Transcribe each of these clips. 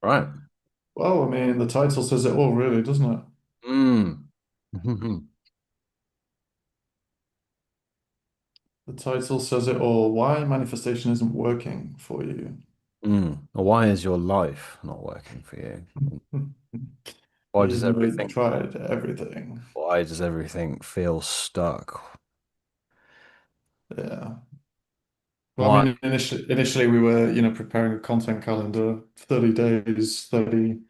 Right. Well, I mean, the title says it all, really, doesn't it? Mm. Mhm. The title says it all. Why manifestation isn't working for you? Why is your life not working for you? Why does Even though you've everything, tried everything. why does everything feel stuck? Yeah. Well, I Why? mean, initially we were, preparing a content calendar, 30 days, 30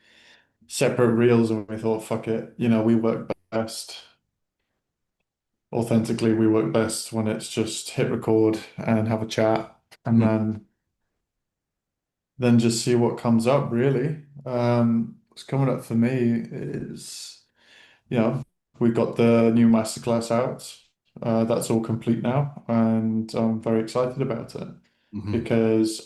separate reels, and we thought, fuck it, we work best. Authentically, we work best when it's just hit record and have a chat and Mhm. then just see what comes up, really. What's coming up for me is, we've got the new masterclass out. That's all complete now, and I'm very excited about it Mhm. because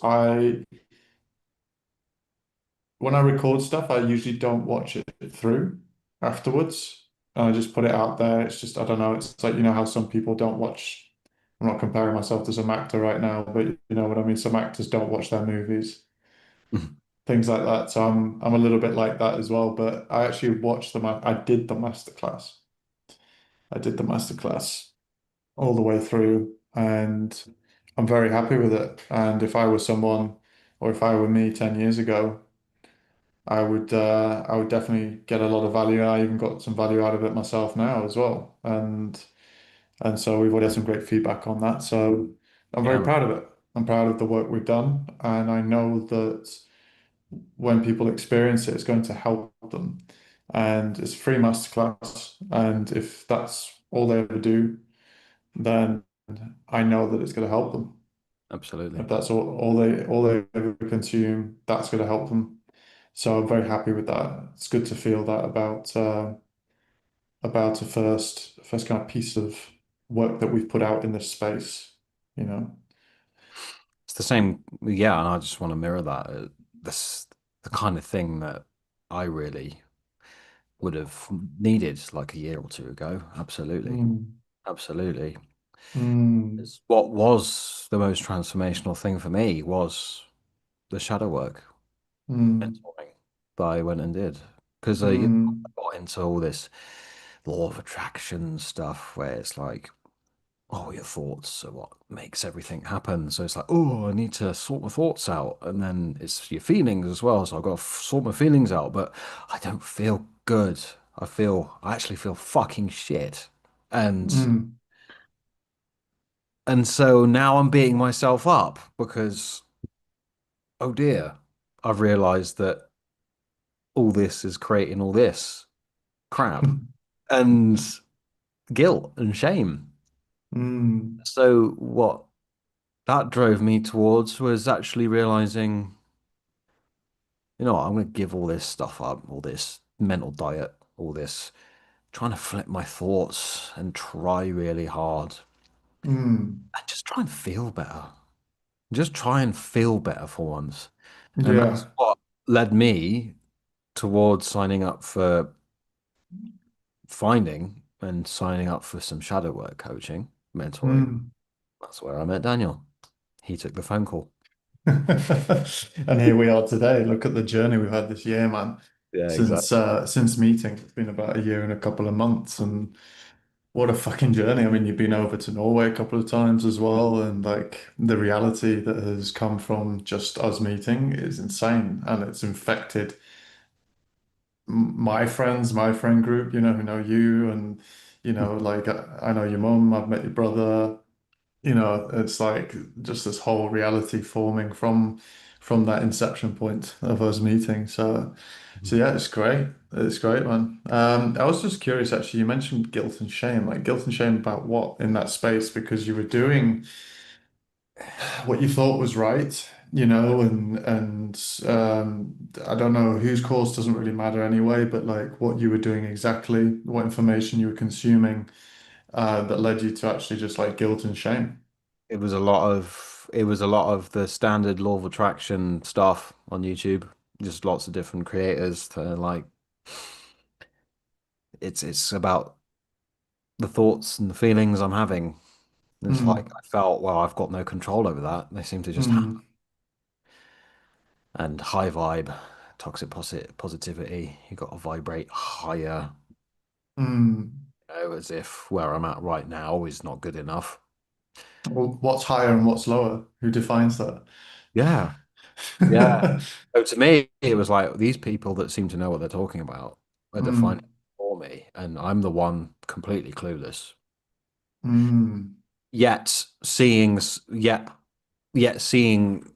when I record stuff, I usually don't watch it through afterwards. I just put it out there. It's just, I don't know. It's like, how some people don't watch. I'm not comparing myself to some actor right now, but you know what I mean? Some actors don't watch their movies, Mhm. things like that. So I'm a little bit like that as well. But I actually watched I did the masterclass. I did the masterclass all the way through, and I'm very happy with it. And if I were someone, or if I were me 10 years ago, I would definitely get a lot of value. I even got some value out of it myself now as well. And so we've already had some great feedback on that. So I'm very Yeah, proud of it. I'm proud of the work we've done. And I know that when people experience it, it's going to help them. And it's a free masterclass. And if that's all they ever do, then I know that it's going to help them. absolutely. If that's all they ever consume, that's going to help them. So I'm very happy with that. It's good to feel that about a first kind of piece of work that we've put out in this space, you know. It's the same. Yeah, and I just want to mirror that. This the kind of thing that I really would have needed like a year or two ago. Absolutely. Mm, Absolutely. mm, What was the most transformational thing for me was the shadow work mm, mentoring that I went and did. Because I mm, got into all this law of attraction stuff where it's like, oh, your thoughts are what makes everything happen. So it's like, oh, I need to sort my thoughts out. And then it's your feelings as well. So I've got to sort my feelings out, but I don't feel good. I actually feel fucking shit. And mm. and so now I'm beating myself up because, oh dear, I've realized that all this is creating all this crap and guilt and shame. Mm, So what that drove me towards was actually realizing, I'm going to give all this stuff up, all this mental diet, all this trying to flip my thoughts and try really hard mm. and just try and feel better. Just try and feel better for once. And that's Yeah. what led me towards signing up for finding and signing up for some shadow work coaching, mentoring. Mm. That's where I met Daniel. He took the phone call. And here we are today. Look at the journey we've had this year, man. Yeah, Since meeting, it's been about a year and a couple of months, and what a fucking journey. I mean, you've been over to Norway a couple of times as well, and like the reality that has come from just us meeting is insane, and it's infected my friends, my friend group, who know you, and like I know your mum, I've met your brother. It's like just this whole reality forming from that inception point of us meeting. So yeah, it's great. It's great, man. I was just curious, actually. You mentioned guilt and shame. Like guilt and shame about what in that space? Because you were doing what you thought was right, and I don't know whose course doesn't really matter anyway, but like what you were doing exactly, what information you were consuming, that led you to actually just like guilt and shame. It was a lot of the standard law of attraction stuff on YouTube. Just lots of different creators to like it's about the thoughts and the feelings I'm having. And it's like Mm, I felt, well, I've got no control over that. They seem to just happen. mm, And high vibe positivity. You got to vibrate higher, Mm. as if where I'm at right now is not good enough. Well, what's higher and what's lower? Who defines that? Yeah, yeah. So to me, it was like these people that seem to know what they're talking about are defining Mm. for me, and I'm the one completely clueless. Mm. Yet seeing, yet seeing,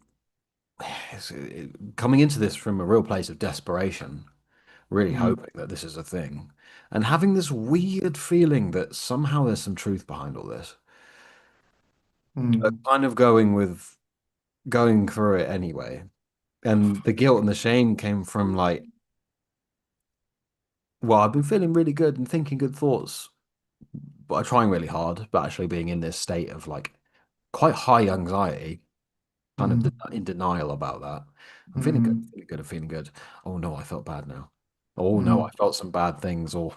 coming into this from a real place of desperation, really Mm. hoping that this is a thing, and having this weird feeling that somehow there's some truth behind all this. But Mm. kind of going through it anyway. And the guilt and the shame came from like, well, I've been feeling really good and thinking good thoughts, but I'm trying really hard, but actually being in this state of like quite high anxiety, kind of Mm. in denial about that. I'm Mm. feeling good, I'm feeling good. Oh no, I felt bad now. Oh no, I Mm. felt some bad things, or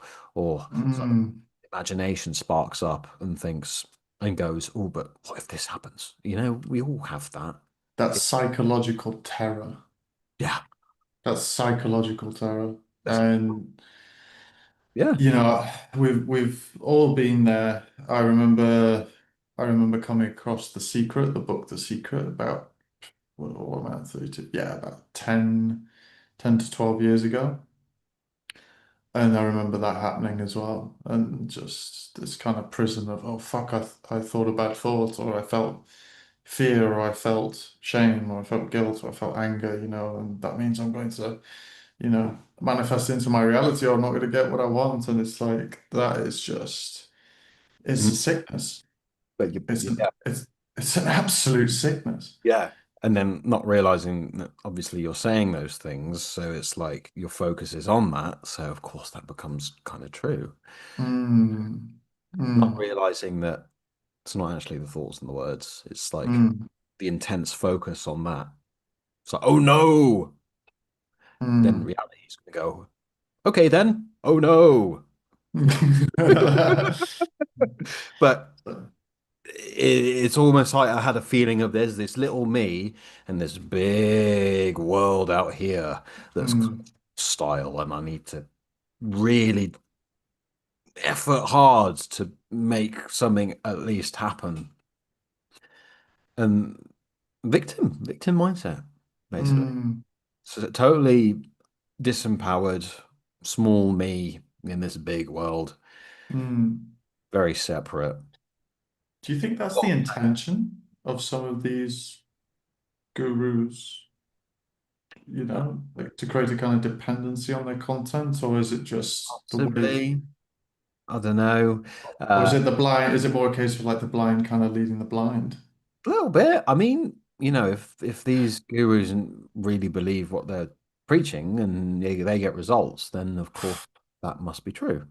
sort of Mm. imagination sparks up and thinks and goes, oh, but what if this happens? You know, we all have that. That's It, psychological terror. yeah, That's psychological terror. that's And yeah. you know, we've all been there. I remember coming across The Secret, the book The Secret, about what am I, 32? Yeah, about 10 to 12 years ago. And I remember that happening as well. And just this kind of prison of, oh fuck, I thought a bad thought, or I felt fear, or I felt shame, or I felt guilt, or I felt anger, and that means I'm going to, manifest into my reality, or I'm not going to get what I want. And it's like that is just it's a Mhm. sickness. But you, It's yeah, an it's an absolute sickness. yeah. And then not realizing that obviously you're saying those things, so it's like your focus is on that. So of course that becomes kind of true. Mm, Not mm, realizing that it's not actually the thoughts and the words. It's like mm, the intense focus on that. It's like, oh no. Then mm. reality is going to go, okay, then. Oh no. But it's almost like I had a feeling of there's this little me and this big world out here that's Mm, style, and I need to really effort hard to make something at least happen. And victim mindset, basically. mm, So totally disempowered, small me in this big world, mm. very separate. Do you think that's the Well, intention of some of these gurus, like to create a kind of dependency on their content, or is it just the way, possibly, I don't know. or is Uh, it the blind, is it more a case of like the blind kind of leading the blind? a little bit. I mean, if these gurus really believe what they're preaching and they get results, then of course that must be true.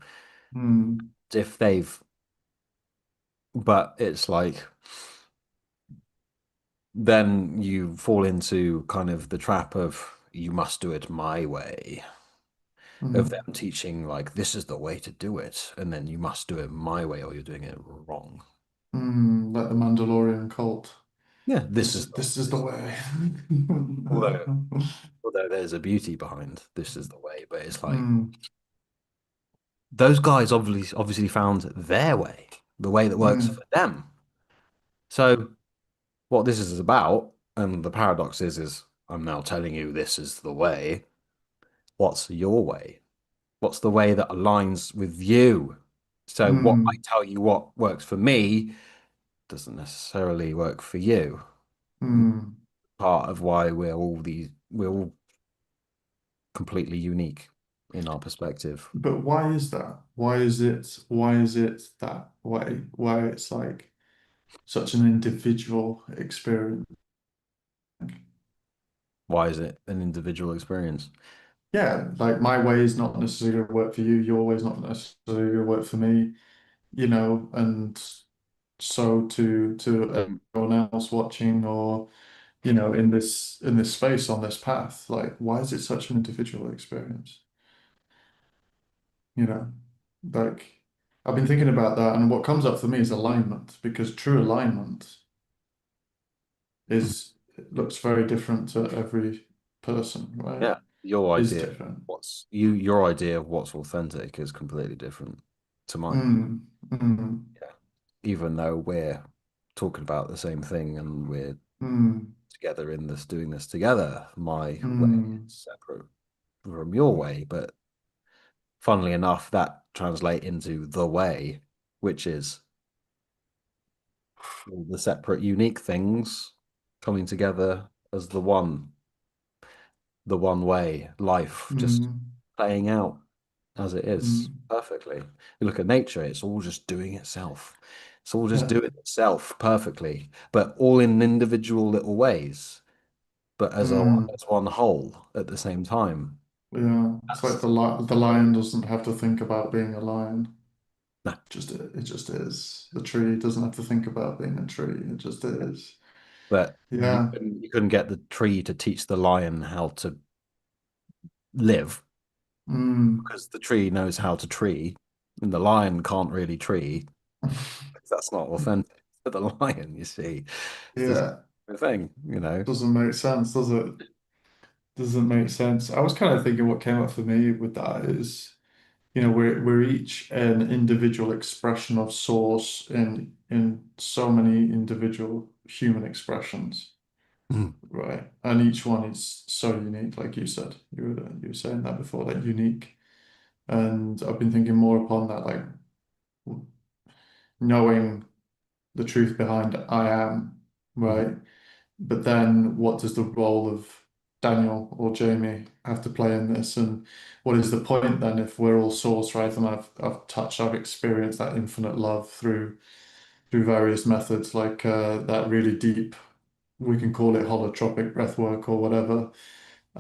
Mm, If they've, but it's like then you fall into kind of the trap of you must do it my way, of mm, them teaching like this is the way to do it, and then you must do it my way or you're doing it wrong. like the Mandalorian cult. Yeah, this This is is this is the way. although there's a beauty behind this is the way, but it's like Mm, those guys obviously found their way, the way that works mm, for them. So what this is about, and the paradox is I'm now telling you this is the way. What's your way? What's the way that aligns with you? So what I mm, tell you what works for me doesn't necessarily work for you. mm. Part of why we're all completely unique in our perspective. But why is that? Why is it that way? Why it's like such an individual experience? Why is it an individual experience? Yeah, like my way is not necessarily going to work for you, your way is not necessarily going to work for me, and so to Mhm. everyone else watching or in this space on this path, like why is it such an individual experience? You know, like I've been thinking about that, and what comes up for me is alignment, because true alignment is looks very different to every person, right? Yeah. Your is idea, different. your idea of what's authentic is completely different to mine. Mm, mm, Yeah. Even though we're talking about the same thing and we're mm, together in this, doing this together, my way mm, is separate from your way. But funnily enough, that translate into the way, which is all the separate, unique things coming together as the one way, life just mm, playing out as it is mm. perfectly. You look at nature, it's all just doing itself. It's all just Yeah. doing itself perfectly, but all in individual little ways, but Mm, as one whole at the same time. yeah. It's like That's the lion doesn't have to think about being a lion. no, Just it just is. The tree doesn't have to think about being a tree. It just is. but Yeah. you couldn't get the tree to teach the lion how to live Mm. because the tree knows how to tree, and the lion can't really tree. That's not authentic to the lion, you see. It's the Yeah. same thing, you know. Doesn't make sense, does it? Doesn't make sense. I was kind of thinking what came up for me with that is, we're each an individual expression of source in so many individual human expressions, Mm, right? And each one is so unique, like you said. You were saying that before, like unique. And I've been thinking more upon that, like knowing the truth behind I am, mm, right? But then what does the role of Daniel or Jamie have to play in this? And what is the point then if we're all source, right? And I've experienced that infinite love through various methods, like that really deep, we can call it holotropic breath work or whatever,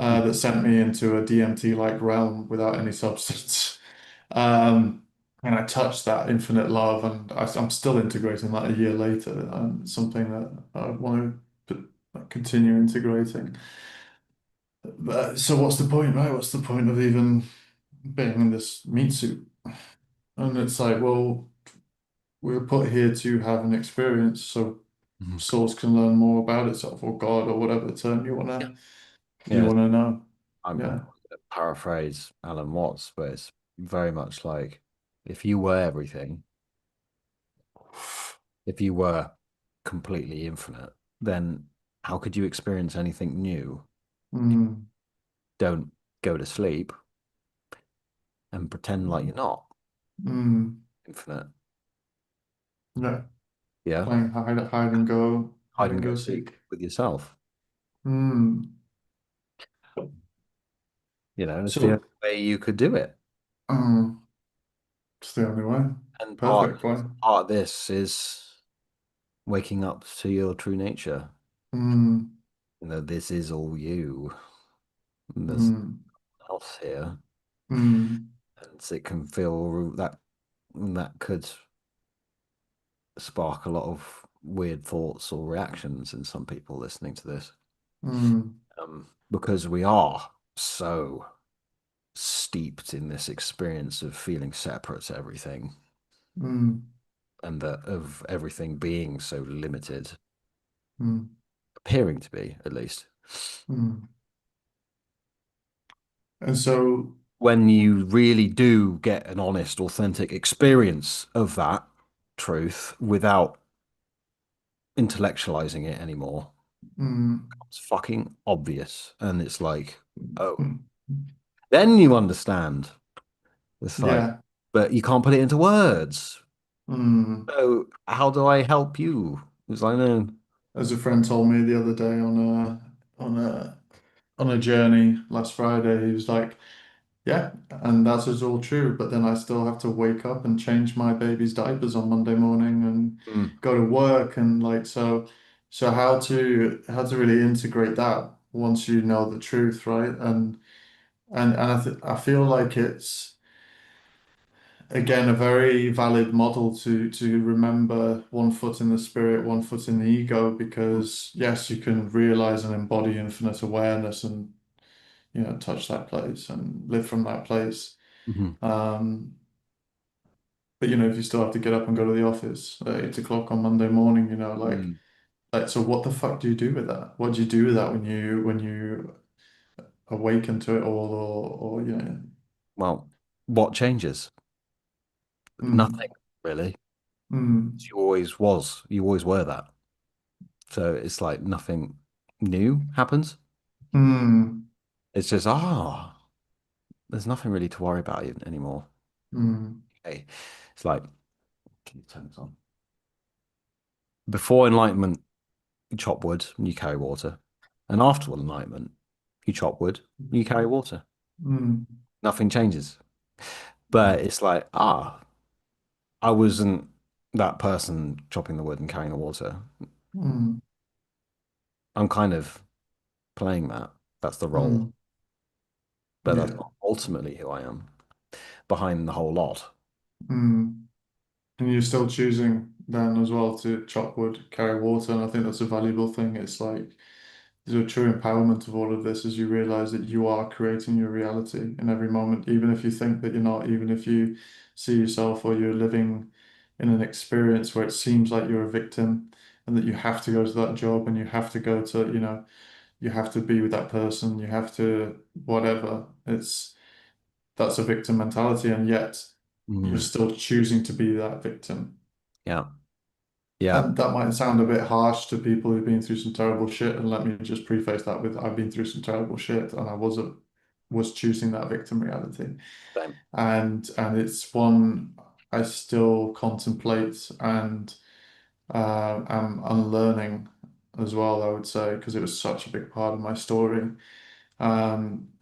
mm, that sent me into a DMT-like realm without any substance. And I touched that infinite love, and I'm still integrating that a year later, and it's something that I want to continue integrating. But, so what's the point, right? What's the point of even being in this meat suit? And it's like, well, we're put here to have an experience, so mm. Source can learn more about itself, or God, or whatever term Yeah. you Yeah, wanna know. I'm Yeah. gonna paraphrase Alan Watts, but it's very much like if you were everything, if you were completely infinite, then how could you experience anything new? Mm, Don't go to sleep and pretend like you're not mm, infinite. yeah. Yeah. Playing hide Hide and and go go seek seek. with yourself. Mm. You know, it's the only So, way you could do it. um, it's the only way. And Perfect way. part of this is waking up to your true nature. Mm, You know, this is all you. And there's mm, nothing else here. mm, And it can feel that could spark a lot of weird thoughts or reactions in some people listening to this. mm, Because we are so steeped in this experience of feeling separate to everything mm, and that of everything being so limited, mm, appearing to be at least. mm. And so, When you really do get an honest, authentic experience of that truth without intellectualizing it anymore, mm, it's fucking obvious. And it's like, oh, mm, then you understand. It's like, yeah. but you can't put it into words. Mm. So how do I help you? It's like, no. As a friend told me the other day on a journey last Friday, he was like, yeah, and that is all true. But then I still have to wake up and change my baby's diapers on Monday morning and Mm, go to work and like so how to really integrate that once you know the truth, right? And I feel like it's again a very valid model to remember one foot in the spirit, one foot in the ego, mm, because yes, you can realize and embody infinite awareness and touch that place and live from that place. mhm, Um, But if you still have to get up and go to the office at 8 o'clock on Monday morning, mm, so what the fuck do you do with that? What do you do with that when you awaken to it all, or Well, what changes? Nothing, mm, really. mm, You always was. You always were that. So it's like nothing new happens. mm, It's just, there's nothing really to worry about anymore. mm, Okay. It's like, can you turn this on? Before enlightenment, you chop wood and you carry water. And after enlightenment, you chop wood, you carry water. mm, Nothing changes. But it's like, I wasn't that person chopping the wood and carrying the water. mm, I'm kind of playing that. That's the role. mm, But that's yeah. not ultimately who I am behind the whole lot. Mm. And you're still choosing then as well to chop wood, carry water, and I think that's a valuable thing. It's like there's a true empowerment of all of this as you realize that you are creating your reality in every moment, even if you think that you're not, even if you see yourself or you're living in an experience where it seems like you're a victim and that you have to go to that job and you have to go to, you have to be with that person, you have to whatever. That's a victim mentality, and yet you're Mm. still choosing to be that victim. Yeah. Yeah. And that might sound a bit harsh to people who've been through some terrible shit. And let me just preface that with I've been through some terrible shit and I was choosing that victim reality. Same. And it's one I still contemplate and am unlearning as well, I would say, because it was such a big part of my story.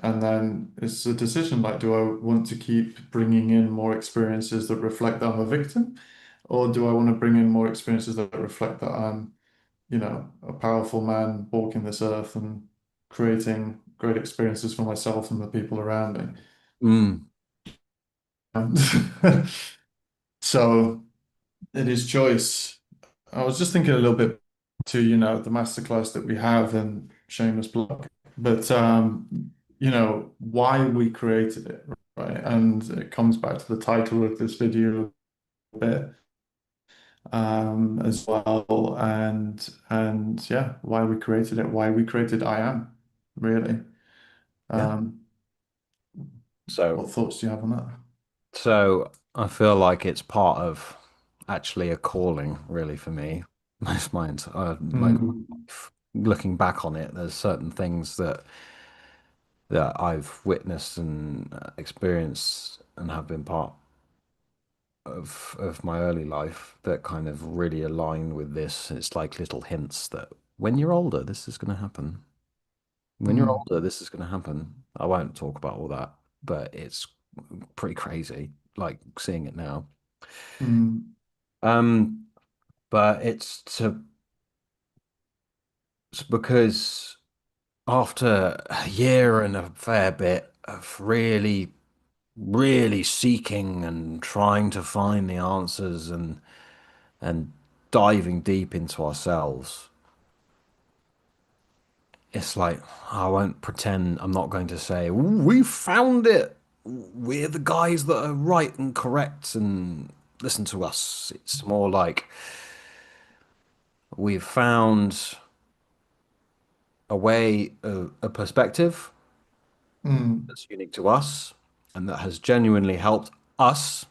And then it's a decision like, do I want to keep bringing in more experiences that reflect that I'm a victim? Or do I want to bring in more experiences that reflect that I'm, a powerful man walking this earth and creating great experiences for myself and the people around me? Mm. And so it is choice. I was just thinking a little bit to, the masterclass that we have and shameless plug, but why we created it, right? And it comes back to the title of this video a bit, as well, and yeah, why we created it, why we created I am, really. Yeah. Um, So, what thoughts do you have on that? so I feel like it's part of actually a calling, really, for me. Most minds, like Mm, looking back on it, there's certain things that I've witnessed and experienced and have been part of my early life that kind of really align with this. It's like little hints that when you're older, this is going to happen. When you're mm, older, this is going to happen. I won't talk about all that, but it's pretty crazy, like seeing it now. mm, Um, but it's because after a year and a fair bit of really, really seeking and trying to find the answers and diving deep into ourselves, it's like I won't pretend. I'm not going to say we found it. We're the guys that are right and correct and listen to us. It's more like we've found a way, a perspective mm, that's unique to us and that has genuinely helped us.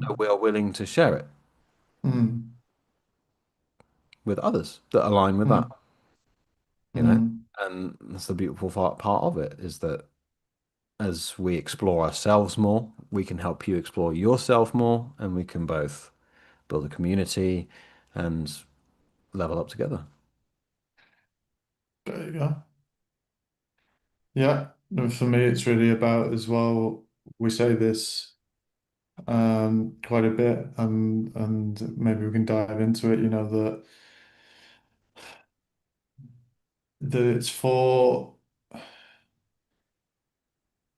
So mm, we are willing to share it mm, with others that align with that, mm, you know? mm. And that's the beautiful part of it is that as we explore ourselves more, we can help you explore yourself more, and we can both build a community and level up together. There you go. Yeah, and for me, it's really about as well. We say this quite a bit, and maybe we can dive into it. That it's for.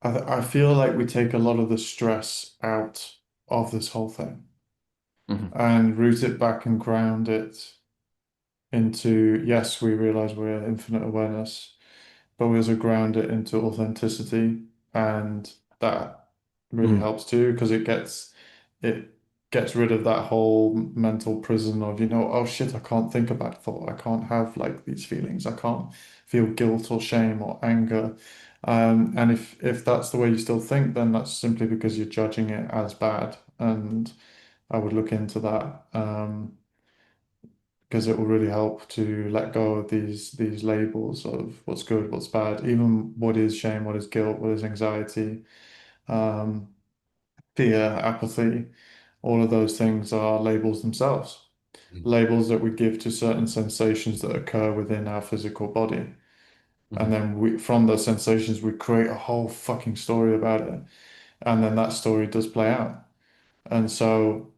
I feel like we take a lot of the stress out of this whole thing Hmm. and root it back and ground it into, yes, we realize we're infinite awareness, but we also ground it into authenticity, and that really Mm. helps too because it gets rid of that whole mental prison of, oh shit, I can't think about thought, I can't have like these feelings, I can't feel guilt or shame or anger And if that's the way you still think, then that's simply because you're judging it as bad. And I would look into that, because it will really help to let go of these labels of what's good, what's bad, even what is shame, what is guilt, what is anxiety, um, fear, apathy. All of those things are labels themselves, labels that we give to certain sensations that occur within our physical body. And Mhm. then from those sensations, we create a whole fucking story about it. And then that story does play out. And so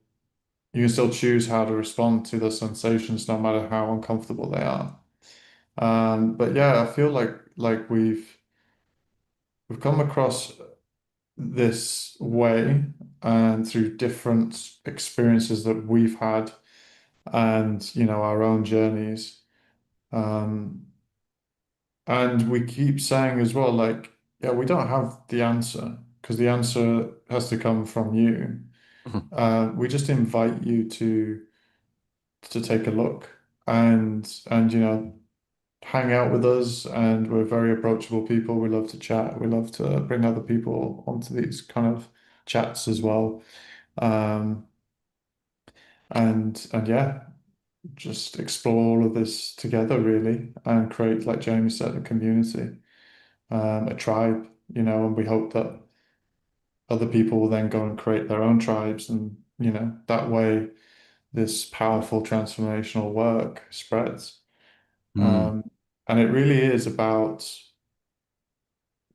you can still choose how to respond to those sensations, no matter how uncomfortable they are. But yeah, I feel like we've come across this way and through different experiences that we've had and our own journeys. Um, and we keep saying as well, like, yeah, we don't have the answer because the answer has to come from you. We just invite you to take a look and hang out with us. And we're very approachable people. We love to chat. We love to bring other people onto these kind of chats as well. Um, and yeah, just explore all of this together really and create, like Jamie said, a community, a tribe, and we hope that other people will then go and create their own tribes, and that way this powerful transformational work spreads. Mm. Um, and it really is about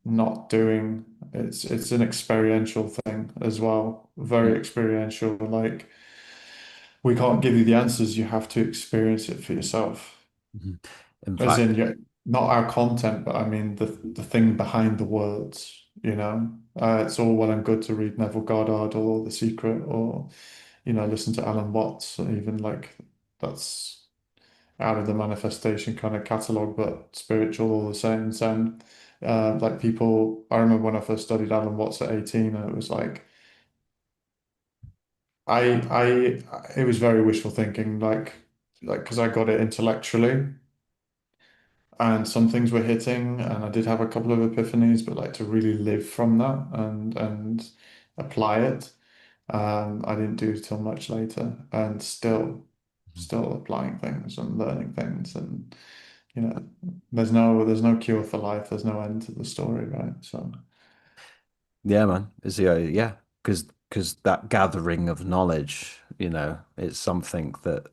not doing. It's an experiential thing as well, very experiential. Like, we can't give you the answers, you have to experience it for yourself. Mhm. In As fact, in, yeah, not our content, but I mean the thing behind the words. It's all well and good to read Neville Goddard or The Secret, or listen to Alan Watts, or even like that's out of the manifestation kind of catalog, but spiritual all the same. And like people, I remember when I first studied Alan Watts at 18, and it was like it was very wishful thinking, like because I got it intellectually, and some things were hitting, and I did have a couple of epiphanies, but like to really live from that and apply it, I didn't do till much later, and still applying things and learning things, and you know, there's no cure for life. There's no end to the story, right? So, yeah, man, yeah, because that gathering of knowledge, it's something that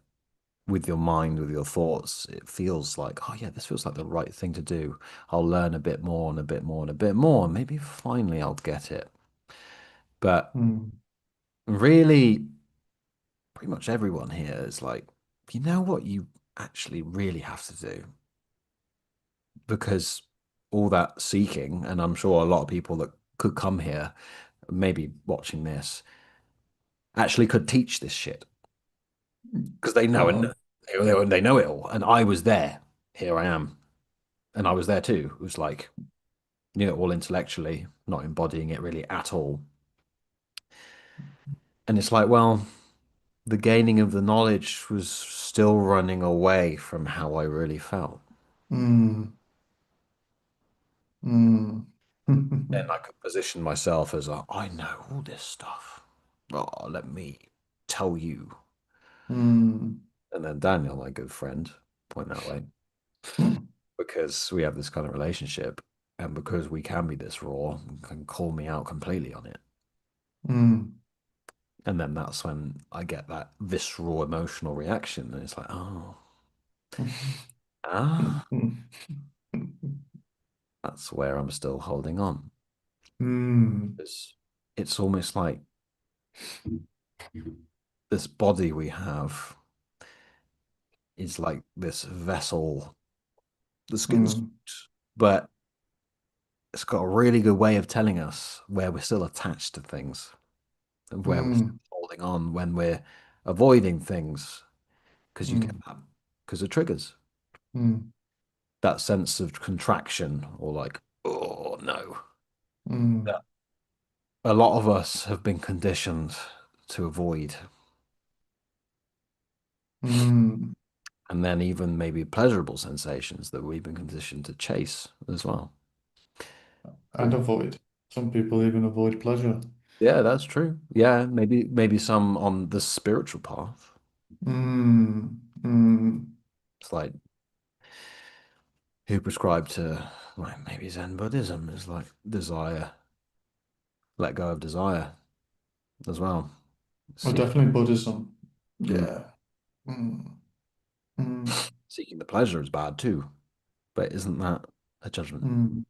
with your mind, with your thoughts, it feels like, oh yeah, this feels like the right thing to do. I'll learn a bit more and a bit more and a bit more, and maybe finally I'll get it. But mm, really, pretty much everyone here is like, you know what you actually really have to do? Because all that seeking, and I'm sure a lot of people that could come here, maybe watching this, actually could teach this shit because they know and uh-oh. they know it all. And I was there. Here I am, and I was there too. It was like, all intellectually, not embodying it really at all. And it's like, well, the gaining of the knowledge was still running away from how I really felt. Mm, mm, Then I could position myself as I know all this stuff. Oh, let me tell you. mm, And then Daniel, my good friend, point that way, because we have this kind of relationship and because we can be this raw, can call me out completely on it. mm. And then that's when I get that visceral emotional reaction. And it's like, ah, that's where I'm still holding on. Mm, It's almost like this body we have is like this vessel, the skin suit, mm, but it's got a really good way of telling us where we're still attached to things and where we're still mm, holding on when we're avoiding things because you get mm, that because of triggers. mm, That sense of contraction or like, oh no, mm, that a lot of us have been conditioned to avoid. mm. And then even maybe pleasurable sensations that we've been conditioned to chase as well. and avoid. Some people even avoid pleasure. Yeah, that's true. Yeah, maybe some on the spiritual path. Mm, mm, It's like who prescribe to like maybe Zen Buddhism is like desire, let go of desire as well. well, Seeking, definitely Buddhism. mm, Yeah. Mm, mm, seeking the pleasure is bad too, but isn't that a judgment? mm.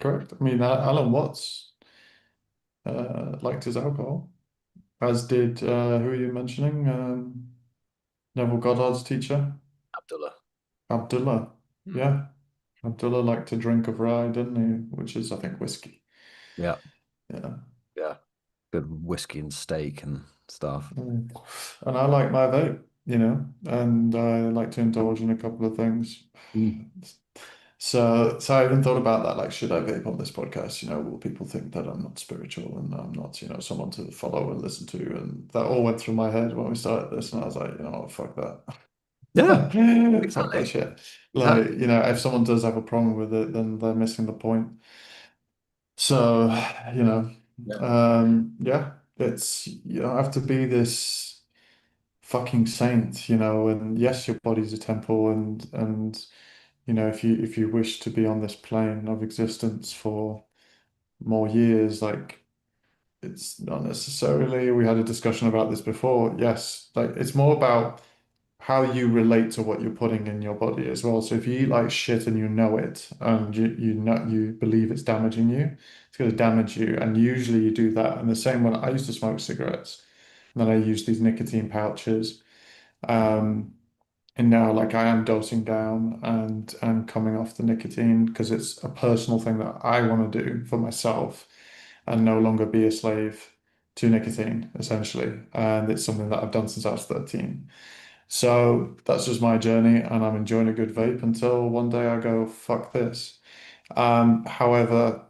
Correct. I mean, Alan Watts liked his alcohol, as did who are you mentioning? Neville Goddard's teacher, Abdullah. Abdullah. Mm. Yeah, Abdullah liked to drink of rye, didn't he? Which is, I think, whiskey. Yeah, Yeah. yeah. Good whiskey and steak and stuff. Mm. And I like my vape, and I like to indulge in a couple of things. Mm. So I even thought about that, like, should I vape on this podcast? Will people think that I'm not spiritual and I'm not, someone to follow and listen to? And that all went through my head when we started this, and I was like, what, fuck that. Yeah, Fuck that exactly. shit. Like, Exactly. if someone does have a problem with it, then they're missing the point. So, you know, Yeah. yeah, you don't have to be this fucking saint, and yes, your body's a temple, and if you wish to be on this plane of existence for more years, like, it's not necessarily, we had a discussion about this before. Yes, like, it's more about how you relate to what you're putting in your body as well. So if you eat like shit and you know it, and you believe it's damaging you, it's going to damage you. And usually you do that. And the same when I used to smoke cigarettes, and then I used these nicotine pouches. Um, and now, like, I am dosing down and coming off the nicotine because it's a personal thing that I want to do for myself and no longer be a slave to nicotine, essentially. And it's something that I've done since I was 13. So that's just my journey, and I'm enjoying a good vape until one day I go, fuck this. However,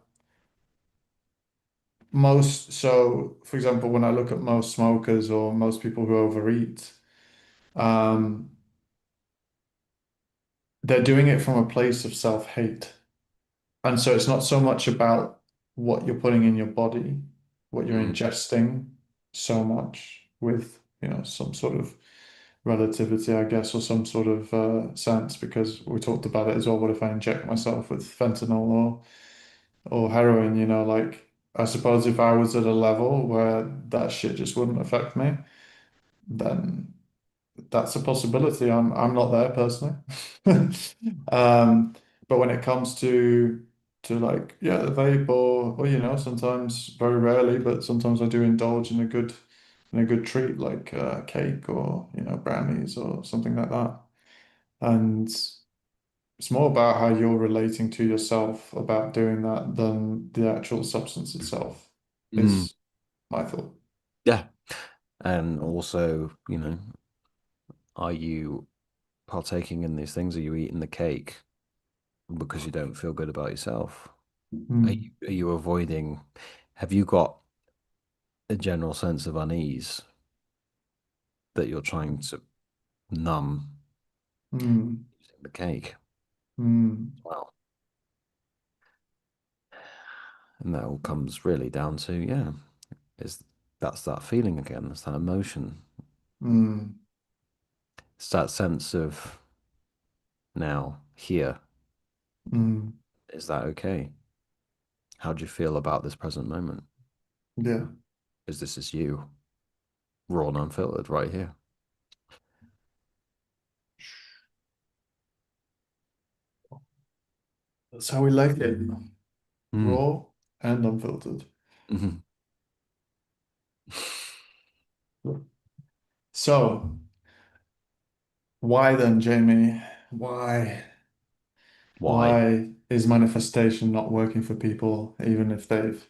for example, when I look at most smokers or most people who overeat, um, they're doing it from a place of self-hate. And so it's not so much about what you're putting in your body, what you're Mm. ingesting so much with, some sort of relativity, I guess, or some sort of sense, because we talked about it as well. What if I inject myself with fentanyl or heroin, like, I suppose if I was at a level where that shit just wouldn't affect me, then that's a possibility. I'm not there personally. But when it comes to like, yeah, the vape or sometimes, very rarely, but sometimes I do indulge in a good treat like cake or brownies or something like that. And it's more about how you're relating to yourself about doing that than the actual substance itself, Mm. is my thought. Yeah. And also, are you partaking in these things? Are you eating the cake because you don't feel good about yourself? Mm, Are you avoiding, have you got a general sense of unease that you're trying to numb mm, using the cake? mm, Well, and that all comes really down to, yeah, is that's that feeling again, it's that emotion, mm, it's that sense of now, here, mm. is that okay? How do you feel about this present moment? Yeah. Is this is you, raw and unfiltered, right here? That's how we like it. Mm. Raw and unfiltered. Mhm. So, why then, Jamie? Why? Why? Why is manifestation not working for people, even if they've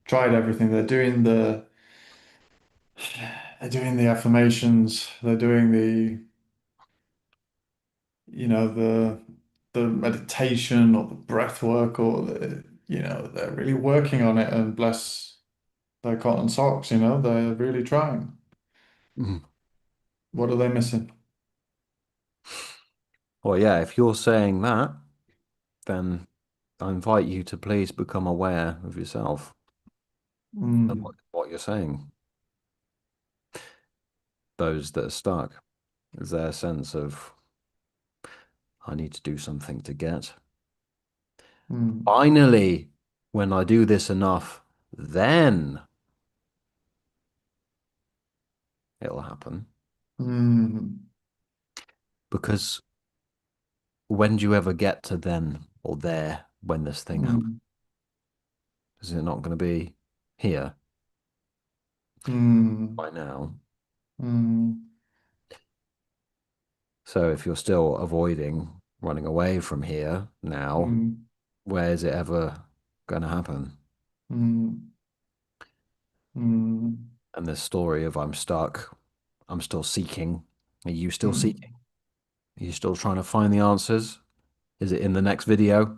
tried everything? They're doing the affirmations, they're doing the meditation or the breath work, or they're really working on it, and bless their cotton socks, they're really trying. Mhm. What are they missing? Well, yeah, if you're saying that, then I invite you to please become aware of yourself and mm, what you're saying. Those that are stuck, is their sense of, I need to do something to get. mm, Finally, when I do this enough, then it'll happen. mm, Because when do you ever get to then or there when this thing happens? mm, Is it not going to be here mm, by now? mm, So if you're still avoiding running away from here now, mm, where is it ever going to happen? mm, mm, And this story of I'm stuck, I'm still seeking. Are you still mm, seeking? Are you still trying to find the answers? Is it in the next video?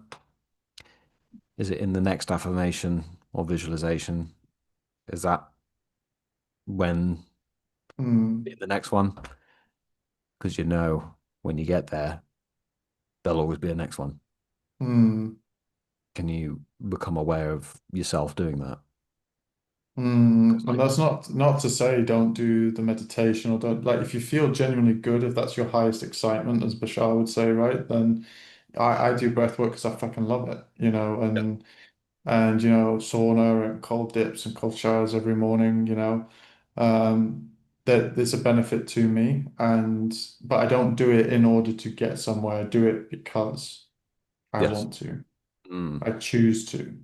Is it in the next affirmation or visualization? Is that when in mm, the next one? Because you know when you get there, there'll always be a next one. mm, Can you become aware of yourself doing that? Because And that's not to say don't do the meditation or don't like if you feel genuinely good, if that's your highest excitement, as Bashar would say, right? Then I do breath work because I fucking love it, and sauna and cold dips and cold showers every morning, um, that there's a benefit to me, and but I don't do it in order to get somewhere. I do it because I yes. want to. Mm. I choose to.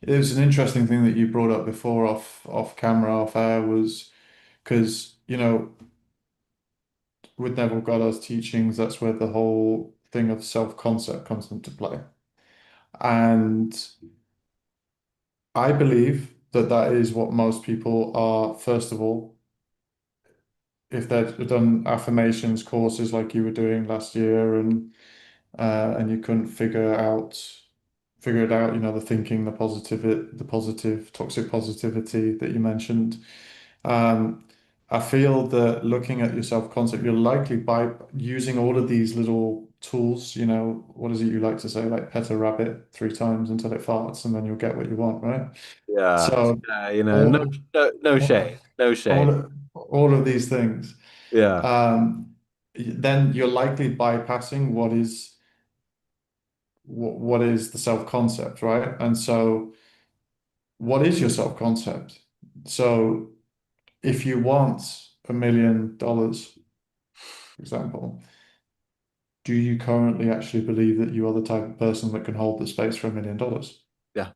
It was an interesting thing that you brought up before off camera, off air was because with Neville Goddard's teachings, that's where the whole thing of self-concept comes into play. And I believe that that is what most people are, first of all, if they've done affirmations courses like you were doing last year and you couldn't figure it out, the thinking, the positive, toxic positivity that you mentioned. Um, I feel that looking at your self-concept, you're likely by using all of these little tools, what is it you like to say, like pet a rabbit 3 times until it farts, and then you'll get what you want, right? Yeah. So Yeah. No, all no all shade. No shade. all of these things, Yeah. um, then you're likely bypassing what is the self-concept, right? And so, what is your self-concept? So, if you want $1 million, for example, do you currently actually believe that you are the type of person that can hold the space for $1 million? Yeah.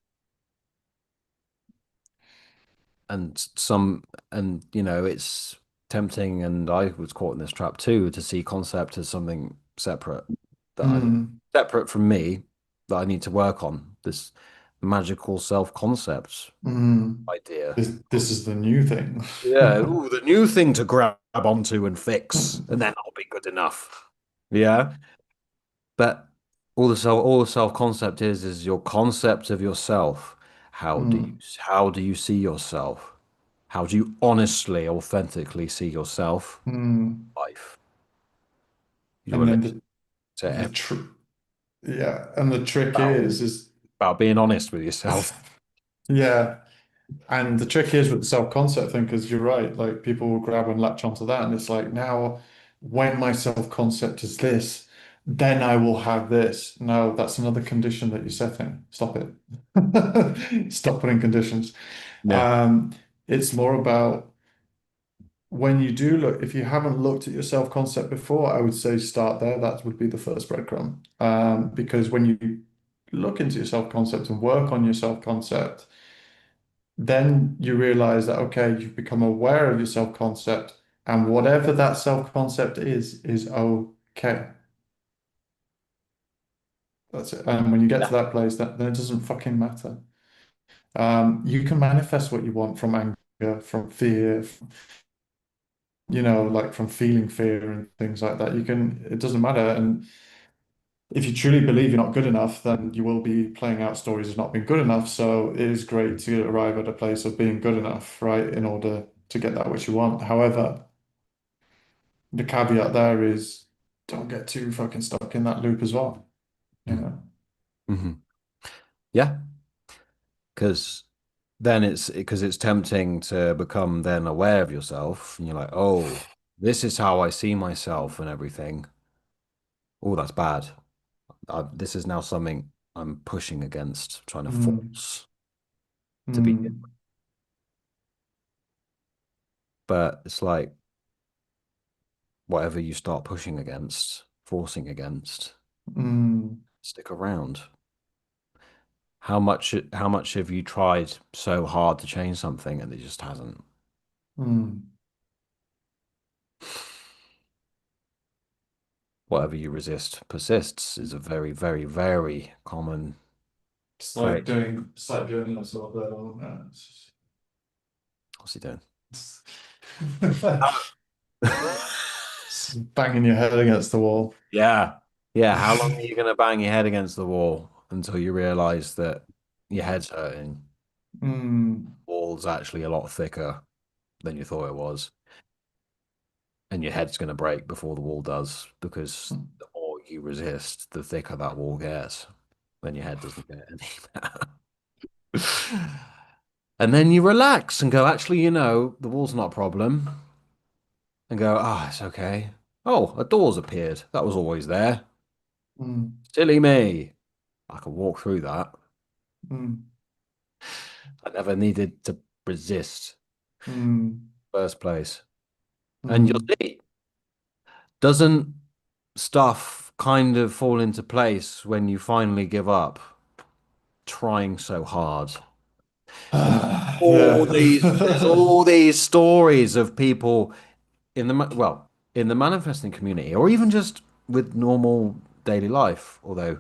And some, and it's tempting, and I was caught in this trap too, to see concept as something separate Mm, separate from me that I need to work on. This magical self-concept mm. idea. This is the new thing. Yeah, ooh, the new thing to grab onto and fix, and then I'll be good enough. Yeah, but all the self-concept is your concept of yourself. Mm, How do you see yourself? How do you honestly, authentically see yourself? mm. Life, your And then relation the to the everything, tr yeah, and the trick about is about being honest with yourself. yeah, and the trick is with the self-concept thing, because you're right, like people will grab and latch onto that, and it's like now when my self-concept is this, then I will have this. No, that's another condition that you're setting. Stop it. Stop putting conditions. Yeah, Um, it's more about when you do look, if you haven't looked at your self-concept before, I would say start there. That would be the first breadcrumb. Because when you look into your self-concept and work on your self-concept, then you realize that, okay, you've become aware of your self-concept, and whatever that self-concept is okay. That's it. And when you get yeah, to that place, then it doesn't fucking matter. You can manifest what you want from anger, from fear, like from feeling fear and things like that. It doesn't matter. And if you truly believe you're not good enough, then you will be playing out stories as not being good enough. So it is great to arrive at a place of being good enough, right, in order to get that which you want. However, the caveat there is don't get too fucking stuck in that loop as well. Hmm. Yeah, because then it's tempting to become then aware of yourself, and you're like, oh, this is how I see myself and everything. Oh, that's bad. This is now something I'm pushing against, trying to Mm, force to be. mm, But it's like whatever you start pushing against, forcing against, mm, stick around. How much have you tried so hard to change something and it just hasn't? mm. Whatever you resist persists is a very, very, very common phrase. It's like doing that sort of What's he doing? just banging your head against the wall. Yeah. Yeah. How long are you going to bang your head against the wall until you realize that your head's hurting? Mm, Wall's actually a lot thicker than you thought it was. And your head's going to break before the wall does because the more you resist, the thicker that wall gets. Then your head doesn't get any better. And then you relax and go, actually, the wall's not a problem. And go, ah, it's okay. Oh, a door's appeared. That was always there. mm, Silly me. I can walk through that. mm, I never needed to resist mm, first place. And mm. you'll see, doesn't stuff kind of fall into place when you finally give up trying so hard? And there's Yeah. all these stories of people in the manifesting community, or even just with normal daily life, although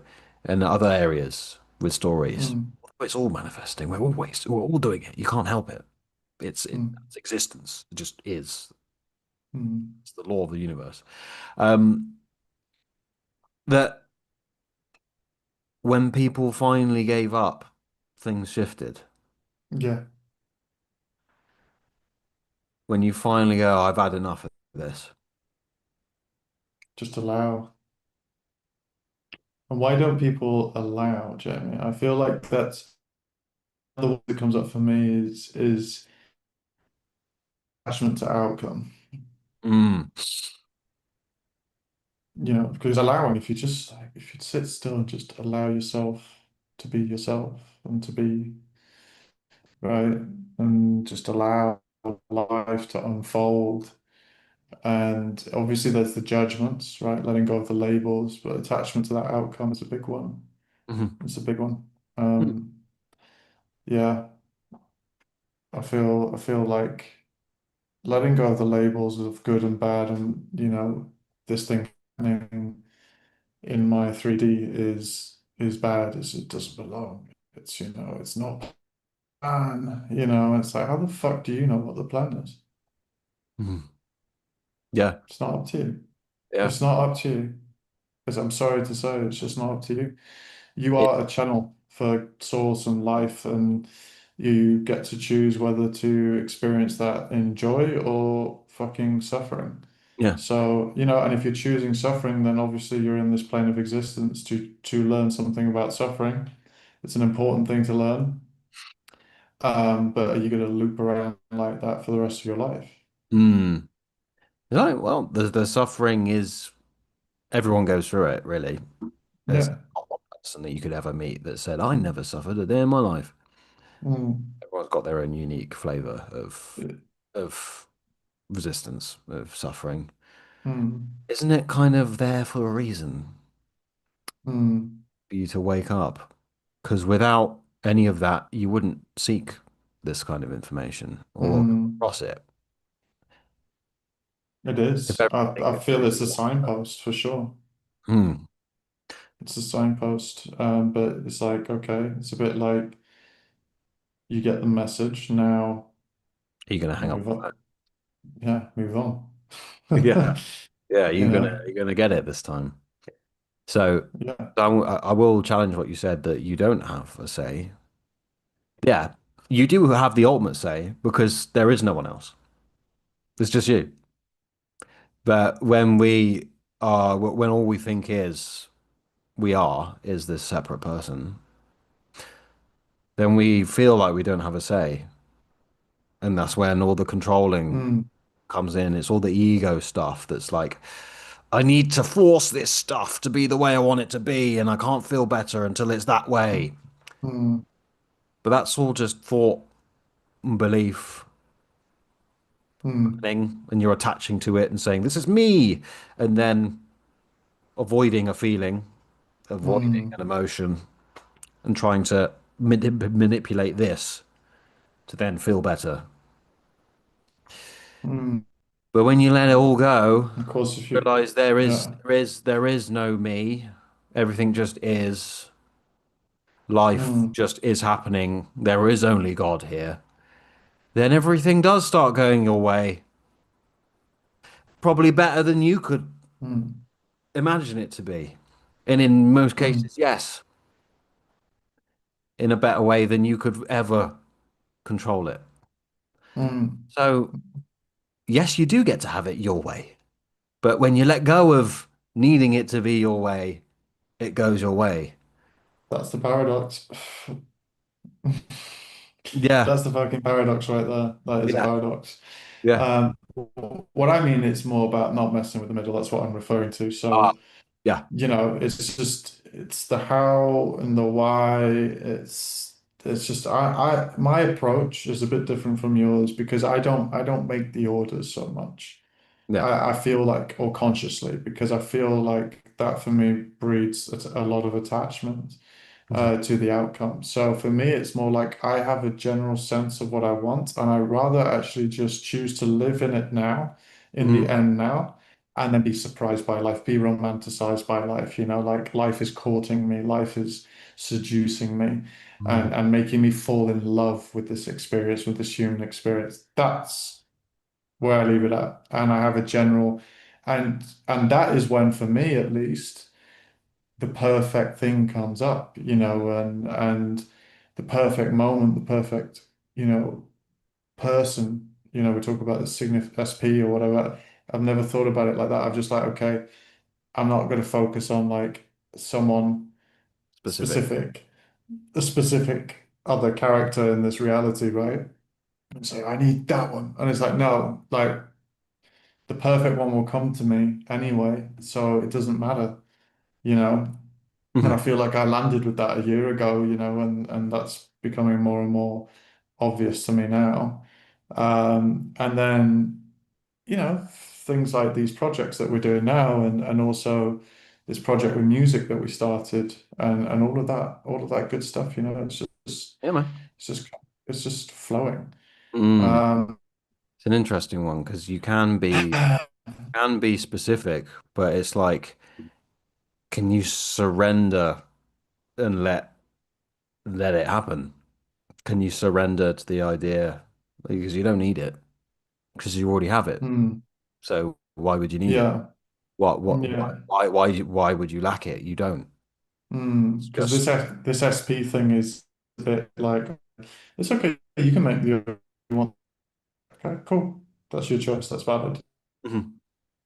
in other areas with stories, Mm, it's all manifesting. We're all doing it. You can't help it. mm, It's existence. It just is. mm. It's the law of the universe. Um, that when people finally gave up, things shifted. Yeah, When you finally go, I've had enough of this. just allow. And why don't people allow, Jamie? I feel like that's the one that comes up for me is attachment to outcome. Mm, Because allowing, if you sit still and just allow yourself to be yourself and to be right, and just allow life to unfold. And obviously, there's the judgments, right? Letting go of the labels, but attachment to that outcome is a big one. mhm, It's a big one. mm, Yeah, I feel like letting go of the labels of good and bad, and this thing happening in my 3D is bad. It doesn't belong. It's not plan. It's like, how the fuck do you know what the plan is? mhm. Yeah, It's not up to you. yeah, It's not up to you. Because I'm sorry to say, it's just not up to you. You yeah, are a channel for source and life, and you get to choose whether to experience that in joy or fucking suffering. yeah. So, and if you're choosing suffering, then obviously you're in this plane of existence to learn something about suffering. It's an important thing to learn. But are you going to loop around like that for the rest of your life? Mm. Right, well, the suffering is everyone goes through it, really. There's Yeah. not one person that you could ever meet that said, I never suffered a day in my life. Mm. Everyone's got their own unique flavor of resistance, of suffering. Mm. Isn't it kind of there for a reason Mm. for you to wake up? Because without any of that, you wouldn't seek this kind of information or Mm. cross it. It If is. I everything is feel it's a really, signpost for sure. hmm, It's a signpost. But it's like, okay, it's a bit like you get the message, now are you going to hang up move the on. Yeah, move on. phone? Yeah, yeah, You know, you're gonna get it this time. So, yeah. I will challenge what you said that you don't have a say. Yeah, you do have the ultimate say because there is no one else. It's just you. But when all we think is we are is this separate person, then we feel like we don't have a say. And that's when all the controlling mm, comes in. It's all the ego stuff that's like, I need to force this stuff to be the way I want it to be, and I can't feel better until it's that way. mm, But that's all just thought and belief mm, happening, and you're attaching to it and saying, this is me, and then avoiding a feeling, avoiding mm, an emotion, and trying to manipulate this to then feel better. mm. But when you let it all go, Of course, if you, realize yeah, there is no me. Everything just is. Life mm, just is happening. There is only God here. Then everything does start going your way. Probably better than you could mm, imagine it to be. And in most mm, cases, yes, in a better way than you could ever control it. mm. So, yes, you do get to have it your way. But when you let go of needing it to be your way, it goes your way. That's the paradox. Yeah, That's the fucking paradox right there. That is a yeah, paradox. yeah. Um, what I mean, it's more about not messing with the middle. That's what I'm referring to. Ah, So, yeah. it's just it's the how and the why. It's just my approach is a bit different from yours because I don't make the orders so much. Yeah. I feel like, or consciously, because I feel like that for me breeds a lot of attachment Mhm. to the outcome. So for me, it's more like I have a general sense of what I want, and I rather actually just choose to live in it now, in the Mm, end now, and then be surprised by life, be romanticized by life, like life is courting me, life is seducing me, mm, and making me fall in love with this experience, with this human experience. That's where I leave it at. And I have a general, and that is when, for me at least, the perfect thing comes up, and the perfect moment, the perfect, person. We talk about the signif SP or whatever. I've never thought about it like that. I'm just like, okay, I'm not going to focus on like someone specific. specific, a specific other character in this reality, right? And say, I need that one. And it's like, no, like the perfect one will come to me anyway. So it doesn't matter, you know? And I Mhm. feel like I landed with that a year ago, and that's becoming more and more obvious to me now. And then, things like these projects that we're doing now, and also this project with music that we started, and all of that good stuff, Yeah, man. it's just, it's just flowing. Mm. Um, It's an interesting one because you can be specific, but it's like, can you surrender and let it happen? Can you surrender to the idea because you don't need it because you already have it. hmm, So why would you need it? yeah, What, yeah. why would you lack it? You don't. It's Because just, this SP thing is a bit like it's okay. You can make the other you want. Okay, cool. That's your choice. That's valid. Mhm.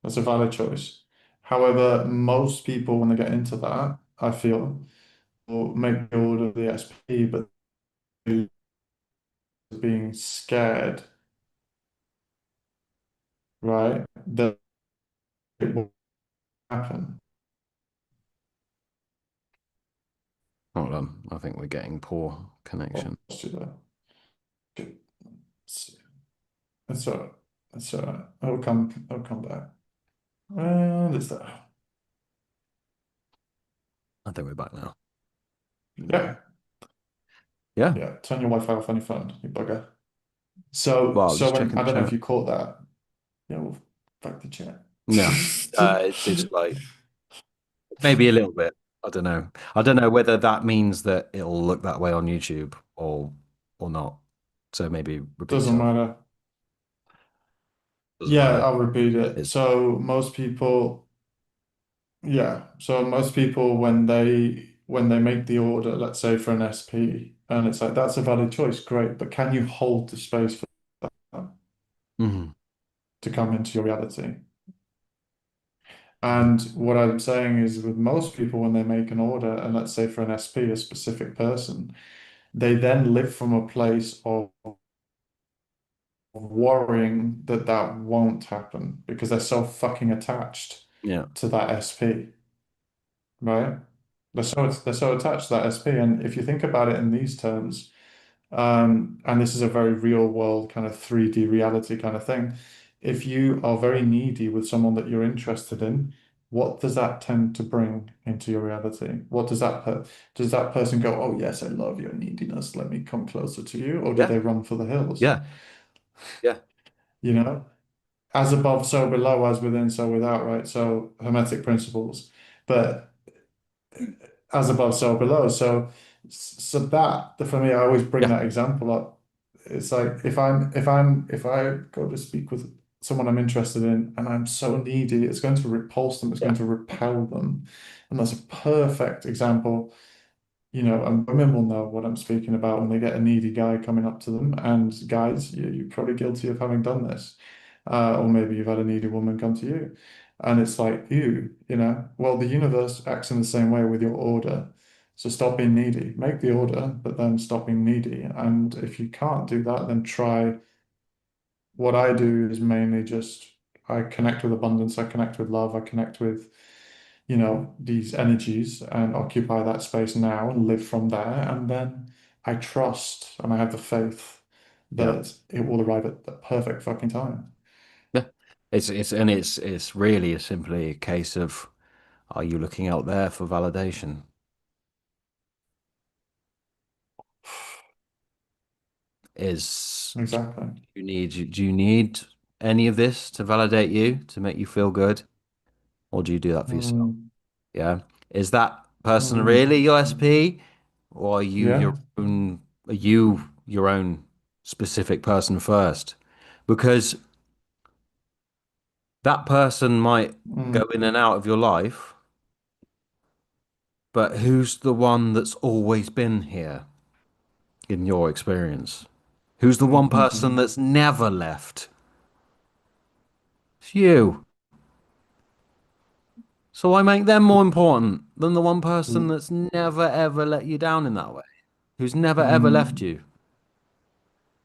That's a valid choice. However, most people, when they get into that, I feel, will make the order of the SP, but being scared, right? That it will happen. Hold on. I think we're getting poor Or connection. do that. It's it's all right. It's all right. I'll come back. And it's that. I think we're back now. Yeah. Yeah. Yeah. Yeah. Turn your Wi-Fi off on your phone, you bugger. So, Well, I was so just when checking I the don't know if chat. you caught that. Yeah, well, fuck the chat. Yeah. It's like maybe a little bit. I don't know. I don't know whether that means that it'll look that way on YouTube or not. So maybe repeat Doesn't yourself. matter. Doesn't Yeah, matter. I'll repeat it. It's So most people, yeah. So most people when they make the order, let's say for an SP, and it's like that's a valid choice, great, but can you hold the space for that Mhm. to come into your reality? And what I'm saying is with most people, when they make an order, and let's say for an SP, a specific person, they then live from a place of worrying that that won't happen because they're so fucking attached Yeah. to that SP, right? They're so attached to that SP. And if you think about it in these terms, and this is a very real world kind of 3D reality kind of thing. If you are very needy with someone that you're interested in, what does that tend to bring into your reality? What does that person go, oh yes, I love your neediness, let me come closer to you, or do Yeah. they run for the hills? Yeah. Yeah. You know, as above, so below, as within, so without, right? So hermetic principles. But as above, so below. So that for me, I always bring Yeah. that example up. It's like if I go to speak with someone I'm interested in and I'm so needy, it's going to repulse them, it's going Yeah. to repel them. And that's a perfect example, and women will know what I'm speaking about when they get a needy guy coming up to them. And guys, you're probably guilty of having done this. Or maybe you've had a needy woman come to you. And it's like, well, the universe acts in the same way with your order. So stop being needy. Make the order, but then stop being needy. And if you can't do that, then try. What I do is mainly just I connect with abundance, I connect with love, I connect with these energies and occupy that space now and live from there. And then I trust and I have the faith Yeah. that it will arrive at the perfect fucking time. Yeah. It's really simply a case of, are you looking out there for validation? Is Exactly. do you need any of this to validate you, to make you feel good? Or do you do that for yourself? Mm, Yeah. Is that person mm, really your SP? Or yeah. are you your own specific person first? Because that person might go Mm, in and out of your life, but who's the one that's always been here in your experience? Who's the one person mm, that's never left? It's you. So I make them more important than the one person mm, that's never ever let you down in that way, who's never ever left mm. you.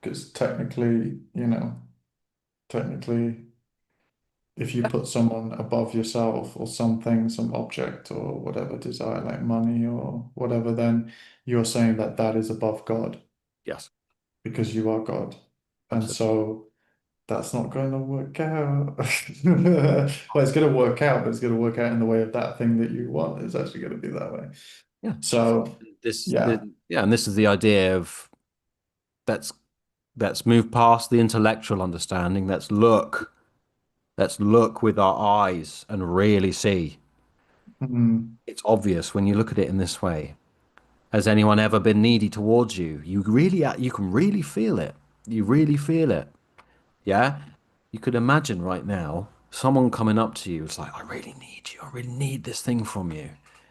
Because technically, if you Yeah. put someone above yourself or something, some object or whatever desire, like money or whatever, then you're saying that that is above God Yes, because you are God. And absolutely. so that's not going to work out. Well, it's going to work out, but it's going to work out in the way of that thing that you want. It's actually going to be that way. Yeah. So, yeah. Yeah, and this is the idea of let's let's move past the intellectual understanding. Let's look with our eyes and really see. Mm, It's obvious when you look at it in this way. Has anyone ever been needy towards you? You can really feel it. You really feel it. Yeah? You could imagine right now someone coming up to you. It's like, I really need you. I really need this thing from you.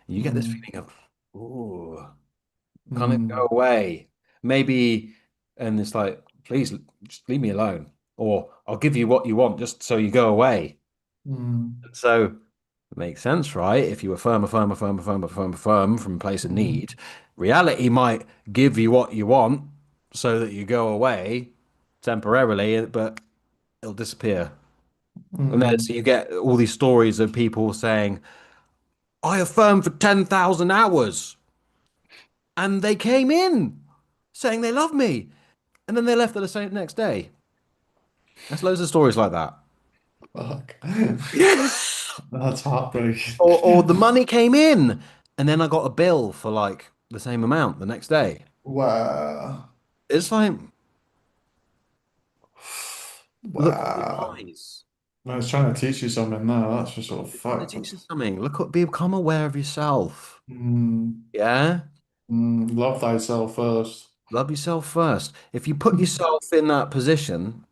And you get this mm, feeling of, oh, can it go mm, away? Maybe, and it's like, please just leave me alone. Or I'll give you what you want just so you go away. mm, So it makes sense, right? If you affirm, affirm, affirm, affirm, affirm, affirm from a place of mm, need, reality might give you what you want so that you go away temporarily, but it'll disappear. And then so mm. you get all these stories of people saying, I affirmed for 10,000 hours and they came in saying they love me. And then they left the same next day. There's loads of stories like that. Fuck. That's heartbreaking. Or the money came in and then I got a bill for like the same amount the next day. Wow. It's like, look with your Wow. eyes. I was trying to teach you something now. That's just sort of It's trying to fucked. teach you something. Become aware of yourself. Mm, Yeah? love thyself first. Love yourself first. If you put yourself in that position,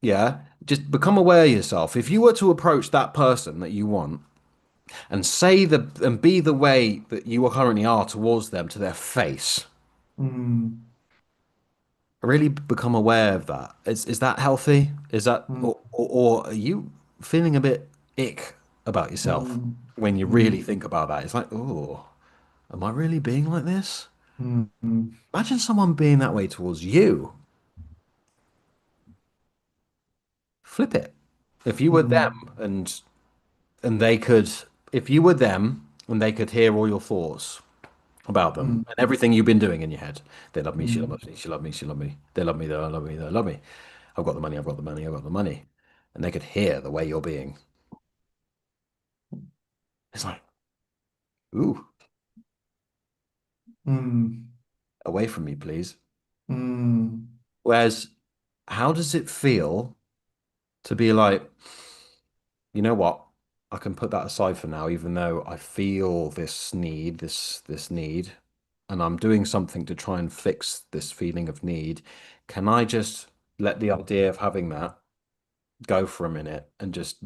yeah, just become aware of yourself. If you were to approach that person that you want and and be the way that you currently are towards them to their face, Mm, really become aware of that. Is that healthy? Is that mm, or are you feeling a bit ick? about yourself. mm, When you really mm, think about that, it's like, oh, am I really being like this? mm, mm, Imagine someone being that way towards you. Flip it. If you were them mm, and they could, if you were them and they could hear all your thoughts about them mm, and everything you've been doing in your head, they love me, she mm, loves me, she love me, she love me, they love me, they love me, they love me. I've got the money, I've got the money, I've got the money, and they could hear the way you're being. It's like, ooh, mm, away from me, please. mm, Whereas, how does it feel to be like, you know what? I can put that aside for now, even though I feel this need, this need, and I'm doing something to try and fix this feeling of need. Can I just let the idea of having that go for a minute and just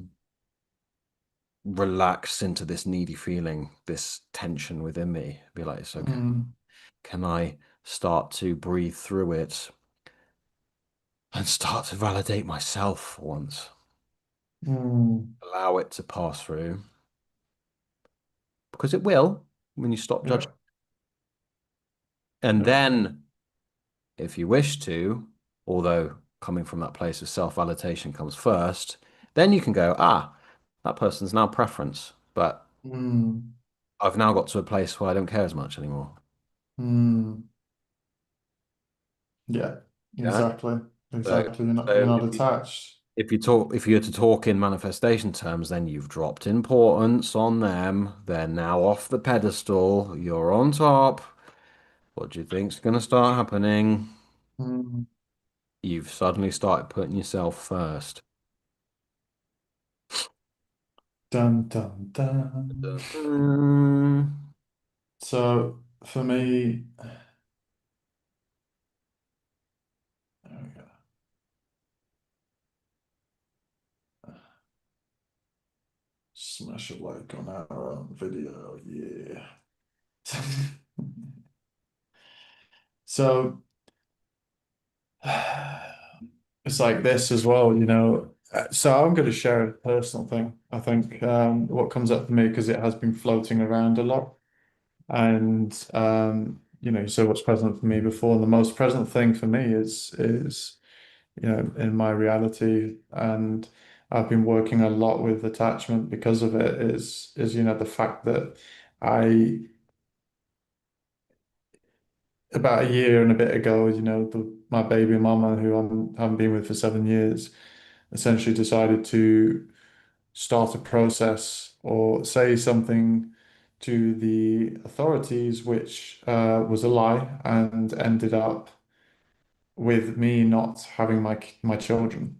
relax into this needy feeling, this tension within me? Be like, it's okay. mm, Can I start to breathe through it and start to validate myself for once? mm. Allow it to pass through because it will when you stop Yeah, judging. And yeah. then, if you wish to, although coming from that place of self-validation comes first, then you can go, ah, that person's now preference, but Mm, I've now got to a place where I don't care as much anymore. mm. Yeah, Yeah. exactly. So, Exactly. You're so not if you attached. if you're to talk in manifestation terms, then you've dropped importance on them. They're now off the pedestal. You're on top. What do you think's going to start happening? Mm. You've suddenly started putting yourself first. Dun dun dun. Dun-dun. So for me, there we go. Smash a like on our video, yeah. So it's like this as well, you know. So I'm going to share a personal thing. I think what comes up for me because it has been floating around a lot, and you know, so what's present for me before, and the most present thing for me is you know in my reality, and I've been working a lot with attachment because of it. Is you know the fact that I about a year and a bit ago, you know, my baby mama, who haven't been with for 7 years, essentially decided to start a process or say something to the authorities, which was a lie and ended up with me not having my children,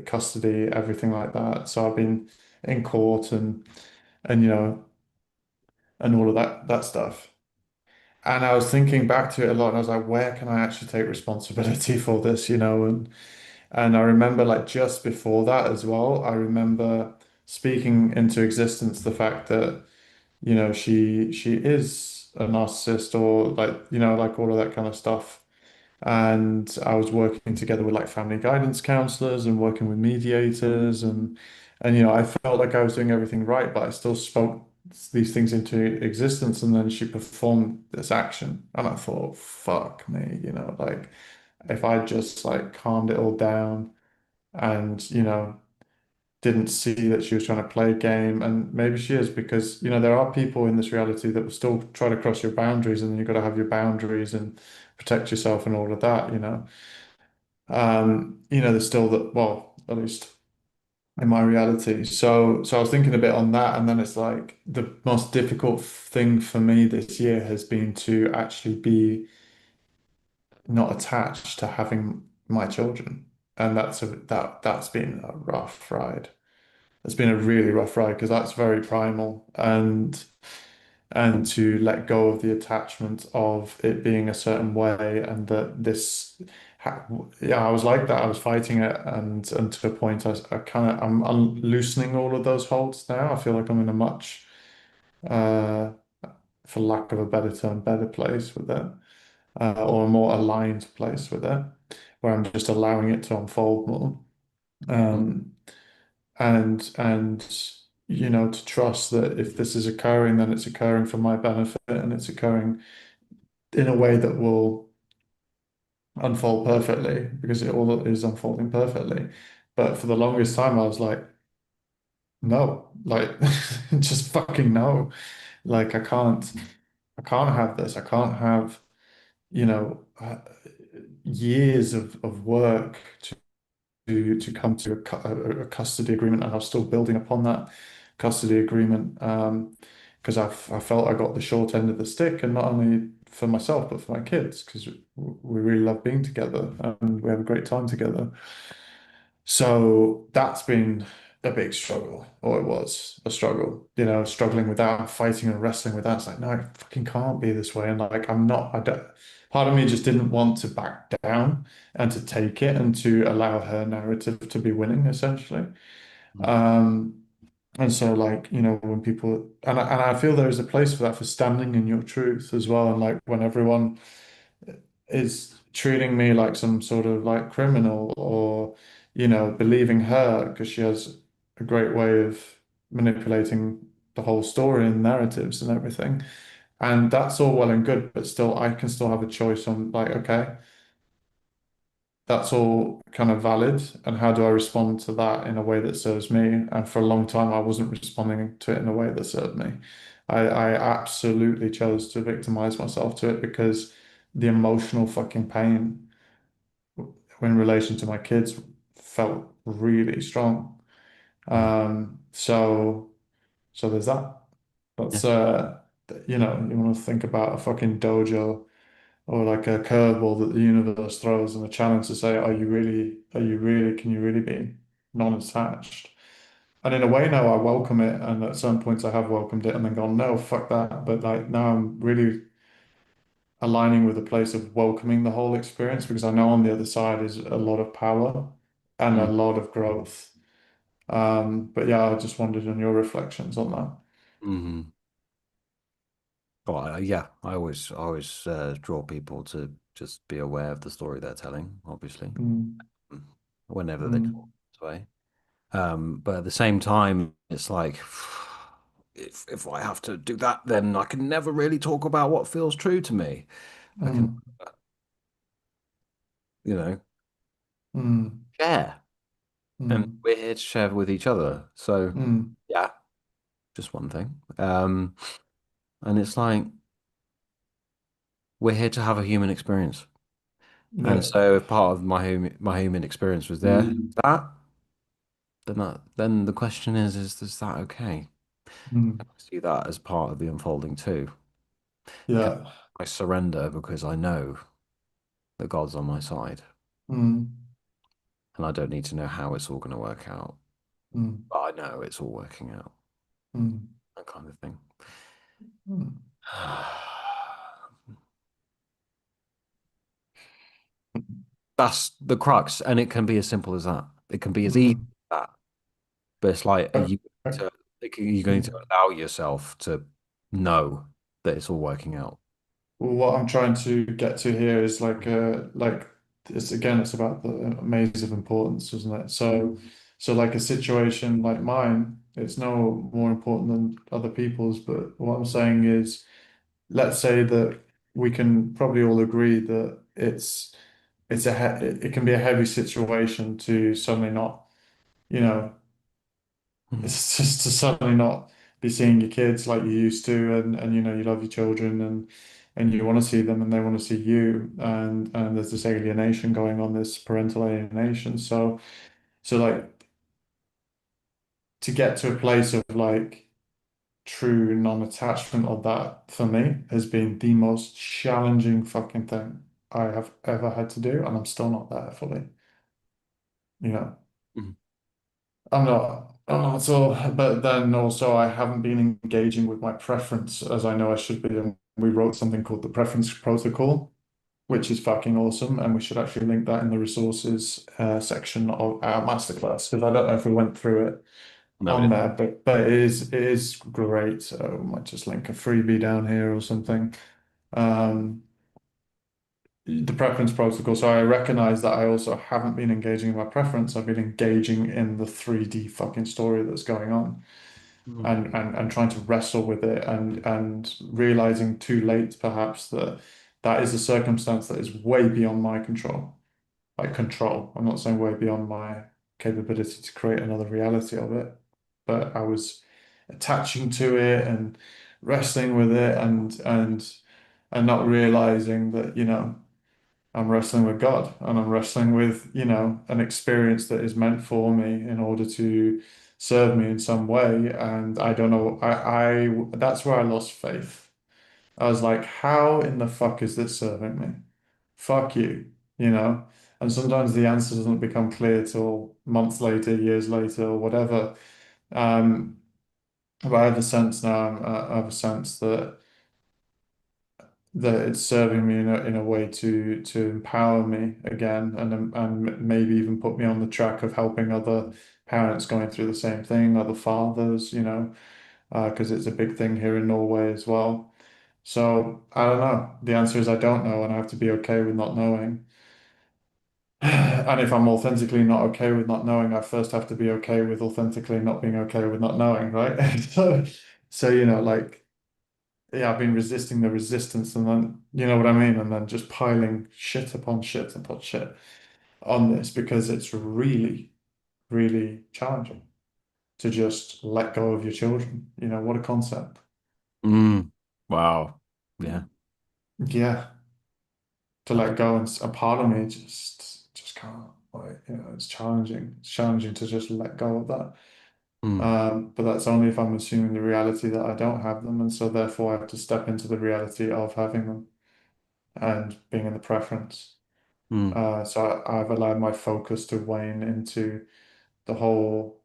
custody, everything like that. So I've been in court and you know and all of that stuff. And I was thinking back to it a lot, and I was like, where can I actually take responsibility for this, you know? And I remember like just before that as well, I remember speaking into existence the fact that, you know, she is a narcissist or like, you know, like all of that kind of stuff. And I was working together with like family guidance counselors and working with mediators and you know, I felt like I was doing everything right, but I still spoke these things into existence and then she performed this action. And I thought, fuck me, you know, like if I just like calmed it all down and, you know, didn't see that she was trying to play a game. And maybe she is because, you know, there are people in this reality that will still try to cross your boundaries and you've got to have your boundaries and protect yourself and all of that, you know. You know, there's still that, well, at least in my reality. So I was thinking a bit on that, and then it's like the most difficult thing for me this year has been to actually be not attached to having my children. And that's been a rough ride. It's been a really rough ride because that's very primal and to let go of the attachment of it being a certain way and that this yeah, I was like that. I was fighting it and to a point I kind of I'm loosening all of those holds now. I feel like I'm in a much uh for lack of a better term better place with it, or a more aligned place with it where I'm just allowing it to unfold more. Mm. Um and to trust that if this is occurring, then it's occurring for my benefit and it's occurring in a way that will unfold perfectly because it all is unfolding perfectly. But for the longest time, I was like, no, like just fucking no. Like I can't have this. I can't have, you know, years of work to come to a custody agreement, and I was still building upon that custody agreement because I felt I got the short end of the stick, and not only for myself but for my kids because we really love being together and we have a great time together. So that's been a big struggle, or it was a struggle, struggling with that, fighting and wrestling with that. It's like, no, it fucking can't be this way. And like, I don't, part of me just didn't want to back down and to take it and to allow her narrative to be winning, essentially. Mm. Um, and so like, when people, and I feel there is a place for that, for standing in your truth as well. And like when everyone is treating me like some sort of like criminal or, believing her because she has a great way of manipulating the whole story and narratives and everything. And that's all well and good, but still, I can still have a choice on like, okay, that's all kind of valid. And how do I respond to that in a way that serves me? And for a long time, I wasn't responding to it in a way that served me. I absolutely chose to victimize myself to it because the emotional fucking pain in relation to my kids felt really strong. Mm. So there's that. Yeah. That's you want to think about a fucking dojo or like a curveball that the universe throws and a challenge to say, can you really be non-attached? And in a way now I welcome it, and at some points I have welcomed it and then gone, no, fuck that. But like now I'm really aligning with a place of welcoming the whole experience because I know on the other side is a lot of power and a Mm. lot of growth. But yeah, I just wondered on your reflections on that. Mhm. But yeah, I always draw people to just be aware of the story they're telling, obviously, Mm, mm, whenever they talk mm, this way. But at the same time, it's like if I have to do that, then I can never really talk about what feels true to me. I can, mm, you know, mm, share, and mm, we're here to share with each other. So mm. yeah, just one thing. And it's like we're here to have a human experience. And Yeah. so if part of my human experience was there, that then the question is that okay? Mm, Can I see that as part of the unfolding too? Can yeah. I surrender because I know that God's on my side Mm, and I don't need to know how it's all going to work out, mm, but I know it's all working out, mm, that kind of thing. mm, That's the crux, and it can be as simple as that. It can be as easy mm. as that. But it's like, Uh, uh, to, are you going to mm. allow yourself to know that it's all working out? Well, what I'm trying to get to here is like it's about the maze of importance, isn't it? So like a situation like mine, it's no more important than other people's, but what I'm saying is, let's say that we can probably all agree that it can be a heavy situation to suddenly not, you know, Mhm. it's just to suddenly not be seeing your kids like you used to, and you love your children and you want to see them and they want to see you, and there's this alienation going on, this parental alienation. So like to get to a place of like true non-attachment of that for me has been the most challenging fucking thing I have ever had to do, and I'm still not there fully, you know. Mhm. I'm not at all. But then also, I haven't been engaging with my preference as I know I should be. And we wrote something called the Preference Protocol, which is fucking awesome. And we should actually link that in the resources section of our masterclass because I don't know if we went through it No, we on didn't. there, but it is great. So I might just link a freebie down here or something. Um, the preference protocol. So I recognize that I also haven't been engaging in my preference. I've been engaging in the 3D fucking story that's going on. Mm. and trying to wrestle with it and realizing too late perhaps that that is a circumstance that is way beyond my control. Like control. I'm not saying way beyond my capability to create another reality of it, but I was attaching to it and wrestling with it and not realizing that, I'm wrestling with God and I'm wrestling with, an experience that is meant for me in order to serve me in some way. And I don't know, that's where I lost faith. I was like, how in the fuck is this serving me? Fuck you, you know? And sometimes the answer doesn't become clear till months later, years later, or whatever. Um, but I have a sense now, I have a sense that it's serving me in a way to empower me again and maybe even put me on the track of helping other parents going through the same thing, other fathers, because it's a big thing here in Norway as well. So I don't know. The answer is I don't know, and I have to be okay with not knowing. And if I'm authentically not okay with not knowing, I first have to be okay with authentically not being okay with not knowing, right? So like yeah, I've been resisting the resistance and then, you know what I mean? And then just piling shit upon shit upon shit on this because it's really, really challenging to just let go of your children. What a concept. Mm. Wow. Yeah. Yeah, to That is. let go and a part of me just can't. Like, it's challenging. It's challenging to just let go of that. Mm. But that's only if I'm assuming the reality that I don't have them, and so therefore I have to step into the reality of having them and being in the preference. Mm. So I've allowed my focus to wane into the whole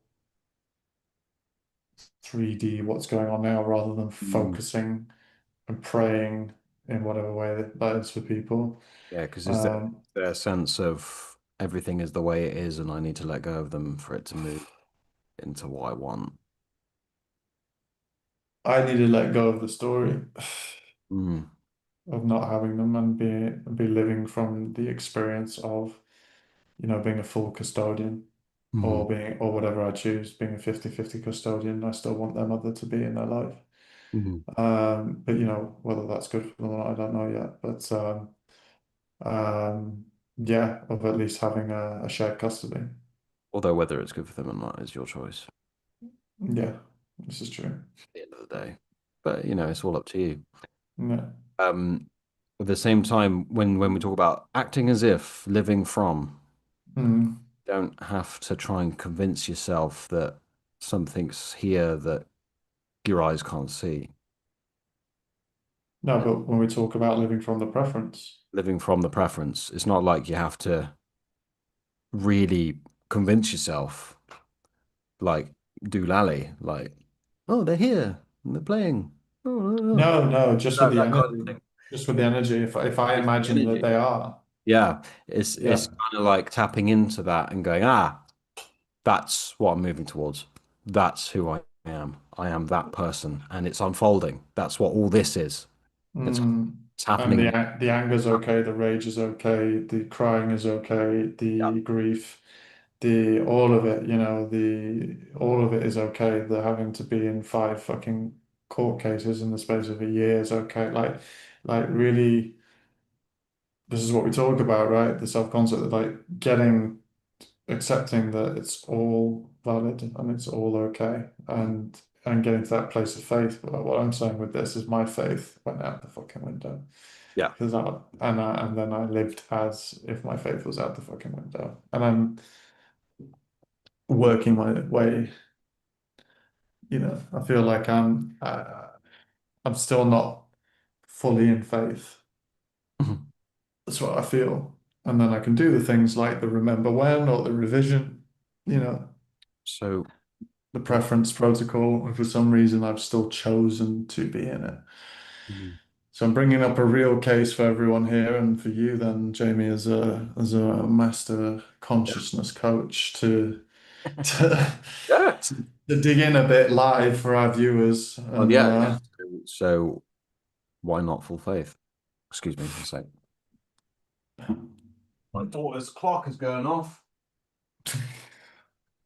3D, what's going on now, rather than Mm. focusing and praying in whatever way that is for people. Yeah, because Um, there a sense of everything is the way it is, and I need to let go of them for it to move into what I want? I need to let go of the story Mm. of not having them and be living from the experience of, being a full custodian Mm. or whatever I choose, being a 50-50 custodian. I still want their mother to be in their life. Mm. But whether that's good for them or not, I don't know yet. But yeah, of at least having a shared custody. Although whether it's good for them or not is your choice Yeah, this is true. at the end of the day. But it's all up to you. Yeah. Um, at the same time, when we talk about acting as if, living from, Mm. don't have to try and convince yourself that something's here that your eyes can't see. No, but when we talk about living from the preference, Living from the preference, it's not like you have to really convince yourself, like doolally, like, oh, they're here and they're playing. Oh, no, no. no, no, just with That, the that kind of energy, thing. just with the energy. If I Just the imagine that energy. they are, Yeah, it's yeah, kind of like tapping into that and going, that's what I'm moving towards. That's who I am. I am that person, and it's unfolding. That's what all this is. It's mm. it's And happening. the anger's okay, the rage is okay, the crying is okay, Yeah. the grief, the all of it, the all of it is okay. The having to be in five fucking court cases in the space of a year is okay. Like really, this is what we talk about, right? The self-concept of like accepting that it's all valid and it's all okay, and getting to that place of faith. But what I'm saying with this is my faith went out the fucking window Yeah. because and then I lived as if my faith was out the fucking window, and I'm working my way. I feel like I'm still not fully in faith. That's what I feel. And then I can do the things like the remember when or the revision, you know, So, the preference protocol. And for some reason, I've still chosen to be in it. Mhm. So I'm bringing up a real case for everyone here and for you then, Jamie, as a master Yeah. consciousness coach to Yeah. to dig in a bit live for our viewers Well, and yeah. So why not full faith? Excuse me, one sec. My daughter's clock is going off.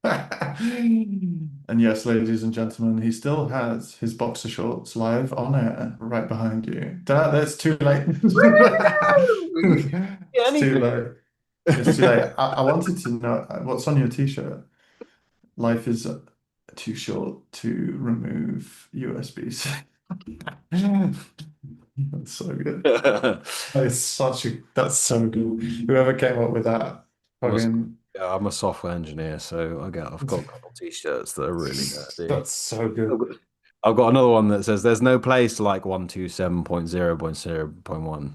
And yes, ladies and gentlemen, he still has his boxer shorts live on air right behind you. Dad, that's too late. Woo! It's too Anything. late. It's too late. I wanted to know what's on your t-shirt. Life is too short to remove USBs. That's so good. That's so good. Whoever came up with that, I'm a, fucking, yeah, I'm a software engineer, so I've got a couple t-shirts that are really nerdy. that's so I've good. got, I've got another one that says there's no place like 127.0.0.1.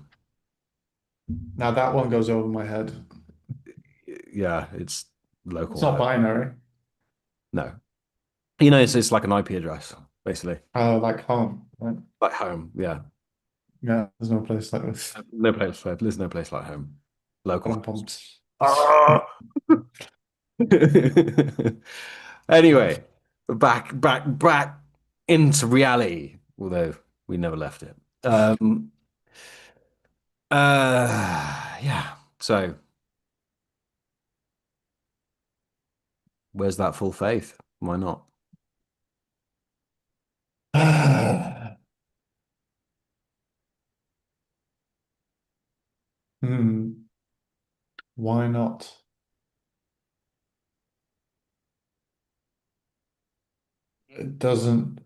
Now that one goes over my head. Yeah, it's It's local not no. binary. No. You know, it's like an IP address, basically. Like home, right? Like home. Yeah. Yeah, there's no place like this. There's no place like home. Local Pom host. poms. Ah! Anyway, back into reality, although we never left it. Yeah. So where's that full faith? Why not? Hmm. Why not? It doesn't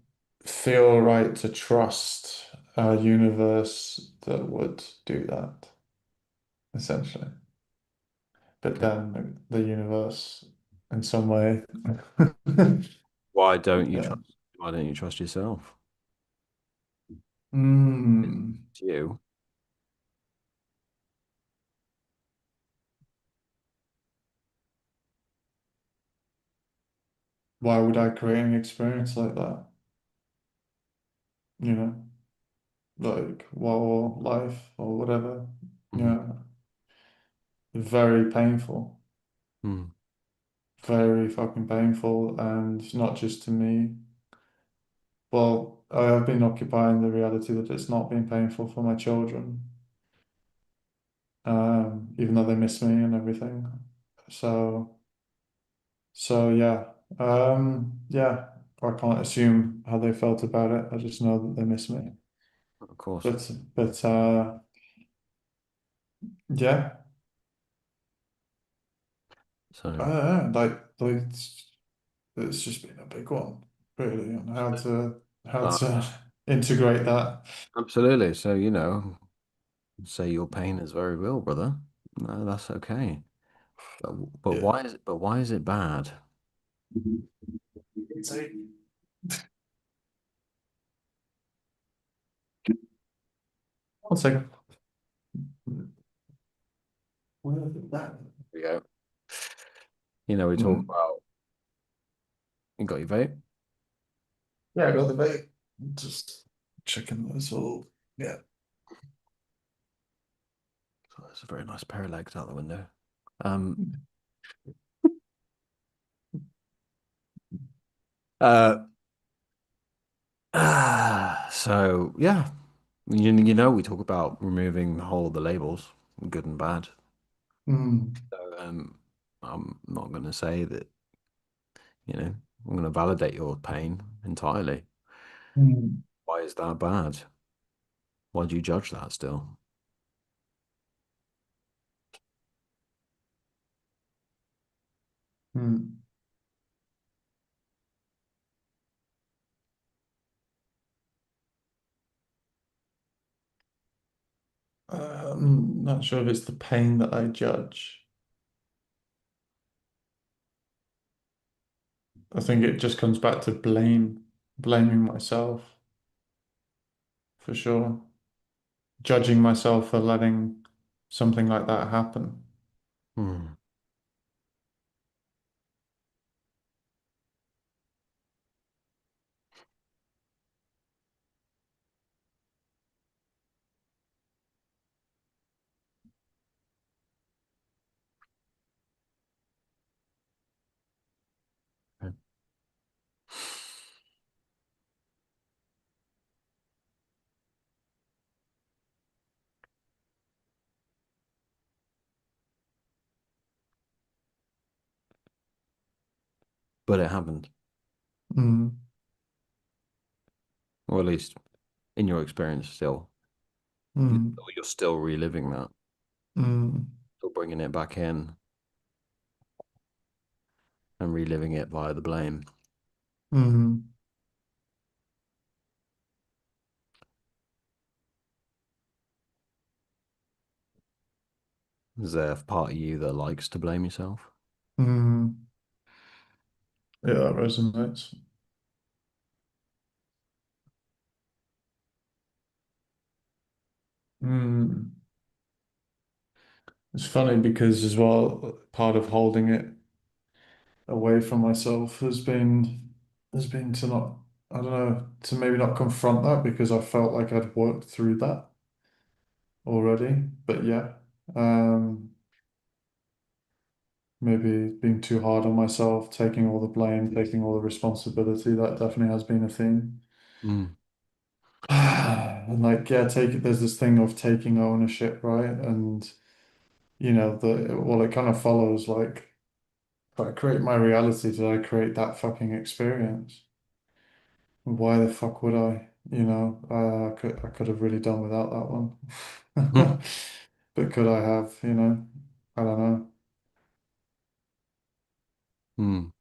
feel right to trust a universe that would do that, essentially. But Okay. then the universe, in some way, Why don't you yeah. trust? Why don't you trust yourself? Hmm. It's you. Why would I create an experience like that? You know, like war, life, or whatever. Mhm. Yeah, very painful, Mm. very fucking painful, and not just to me. Well, I have been occupying the reality that it's not been painful for my children, even though they miss me and everything. So, yeah, I can't assume how they felt about it. I just know that they miss me. Of course. But yeah, I So, don't know, like it's just been a big one, really, on how uh, to integrate that. absolutely. So, say your pain is very real, brother. No, that's okay. But Yeah. why is it bad? It's a, one second. Where did that? We go. We talk Hmm. about you got your vape. Yeah, I got the vape. Just checking this all. Yeah. So there's a very nice pair of legs out the window. Um uh so yeah. We talk about removing the whole of the labels, good and bad. Hmm. So I'm not gonna say that, I'm gonna validate your pain entirely. Hmm. Why is that bad? Why do you judge that still? Hmm. I'm not sure if it's the pain that I judge. I think it just comes back to blaming myself for sure. Judging myself for letting something like that happen. Hmm. Okay. but it happened, mm, or at least in your experience, still mm, you're still reliving that, mm, still bringing it back in and reliving it via the blame. mm. Is there a part of you that likes to blame yourself? Mm. Yeah, that resonates. Mm. It's funny because as well, part of holding it away from myself has been to not, I don't know, to maybe not confront that because I felt like I'd worked through that already. But yeah, um, maybe being too hard on myself, taking all the blame, taking all the responsibility, that definitely has been a theme. Mm. And like, yeah, there's this thing of taking ownership, right? And it kind of follows like, if I create my reality, did I create that fucking experience? Why the fuck would I? I could have really done without that one. But could I have, I don't know. Mm.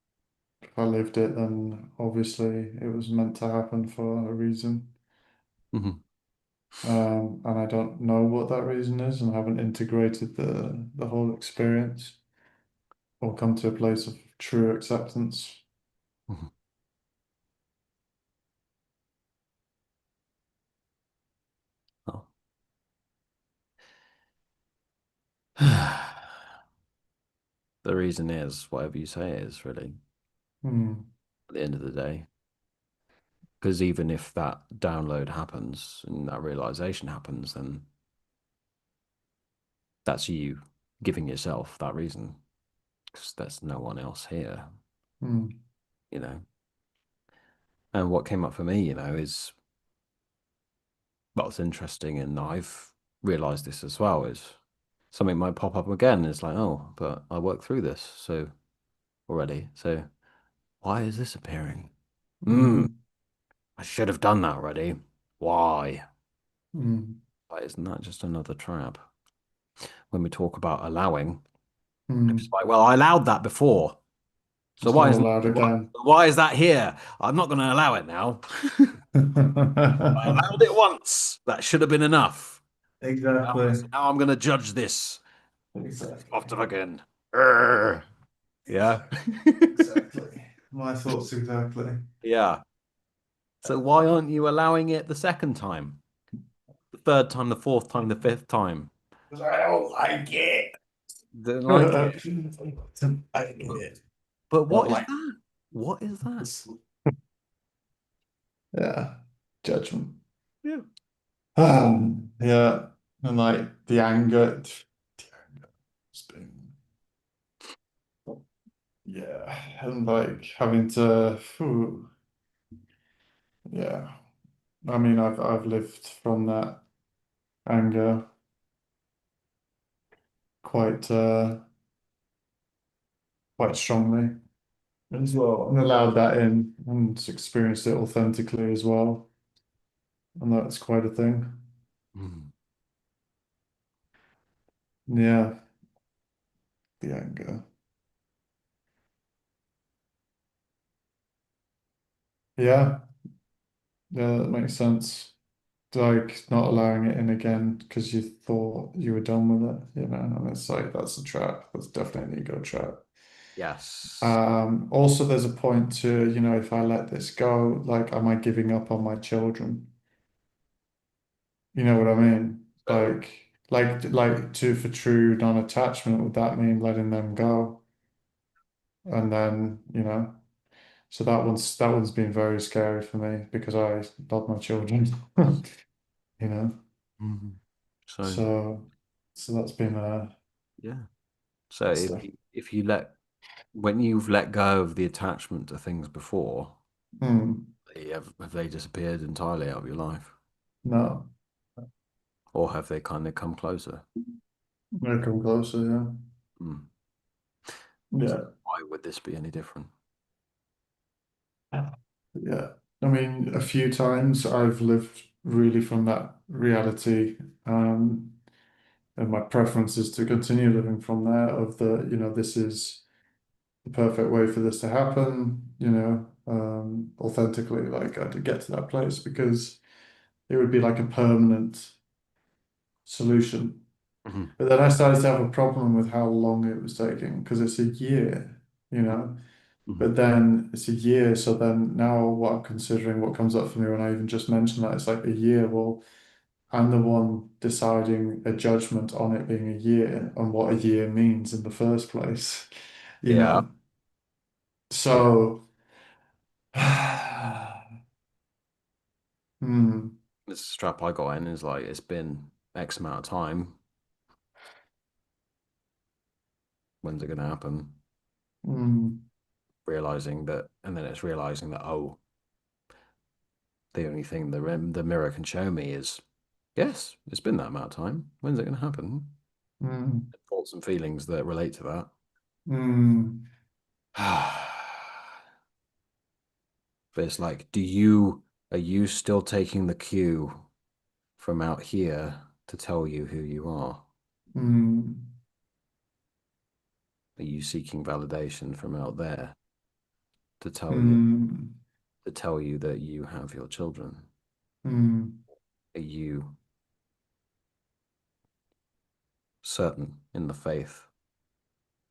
If I lived it, then obviously it was meant to happen for a reason. Mhm. And I don't know what that reason is and haven't integrated the whole experience or come to a place of true acceptance. Mhm. Oh. The reason is whatever you say is really Hmm. at the end of the day. Because even if that download happens and that realization happens, then that's you giving yourself that reason. Because there's no one else here, Hmm. you know. And what came up for me, is what's interesting, and I've realized this as well, is something might pop up again. It's like, oh, but I worked through this so already. So why is this appearing? Hmm, Hmm. I should have done that already. Why? Hmm. Why isn't that just another trap? When we talk about allowing, it's Hmm. like, well, I allowed that before. So It's why not isn't allowed again. why is that here? I'm not going to allow it now. I allowed it once. That should have been enough. Exactly. So now I'm going to judge this Exactly. often again. Urgh. Yeah. Exactly. Exactly. My thoughts exactly. Yeah. So why aren't you allowing it the second time, the third time, the fourth time, the fifth time? Because I don't like it. Don't like I it. don't like But, it. but Not what is like that? What is that? this. Yeah. Judgment. Yeah. Yeah. And like the anger has been, yeah. And like having to, phew, yeah. I mean, I've lived from that anger quite quite strongly as well, and allowed that in and experienced it authentically as well. And that's quite a thing. Mm. Yeah, the anger. Yeah, yeah, that makes sense. Like not allowing it in again because you thought you were done with it, and it's like that's a trap. That's definitely an ego trap. Yes. Also, there's a point to, if I let this go, like, am I giving up on my children? You know what I mean? So, Like for true non-attachment, would that mean letting them go? And then, so that one's been very scary for me because I love my children, you know. mhm. So So, so that's been yeah. So that's the if you let when you've let go of the attachment to things before, hmm, have they disappeared entirely out of your life, no, or have they kind of come closer? I come closer, yeah. Mm. So Yeah. why would this be any different? Yeah. I mean, a few times I've lived really from that reality. Um, and my preference is to continue living from there of this is the perfect way for this to happen, authentically, like to get to that place because it would be like a permanent solution. Mhm. But then I started to have a problem with how long it was taking because it's a year, you know. Mhm. But then it's a year, so then now what I'm considering, what comes up for me when I even just mention that, it's like a year. Well, I'm the one deciding a judgment on it being a year and what a year means in the first place, you Yeah. know. Yeah. So, hmm, This strap I got in is like it's been X amount of time. When's it gonna happen? hmm, Realizing that, and then it's realizing that, oh, the only thing the mirror can show me is, yes, it's been that amount of time. When's it gonna happen? hmm, Thoughts and feelings that relate to hmm, that. But it's like, are you still taking the cue from out here to tell you who you are? hmm, Are you seeking validation from out there to hmm, tell you that you have your children? hmm, Are you certain in the faith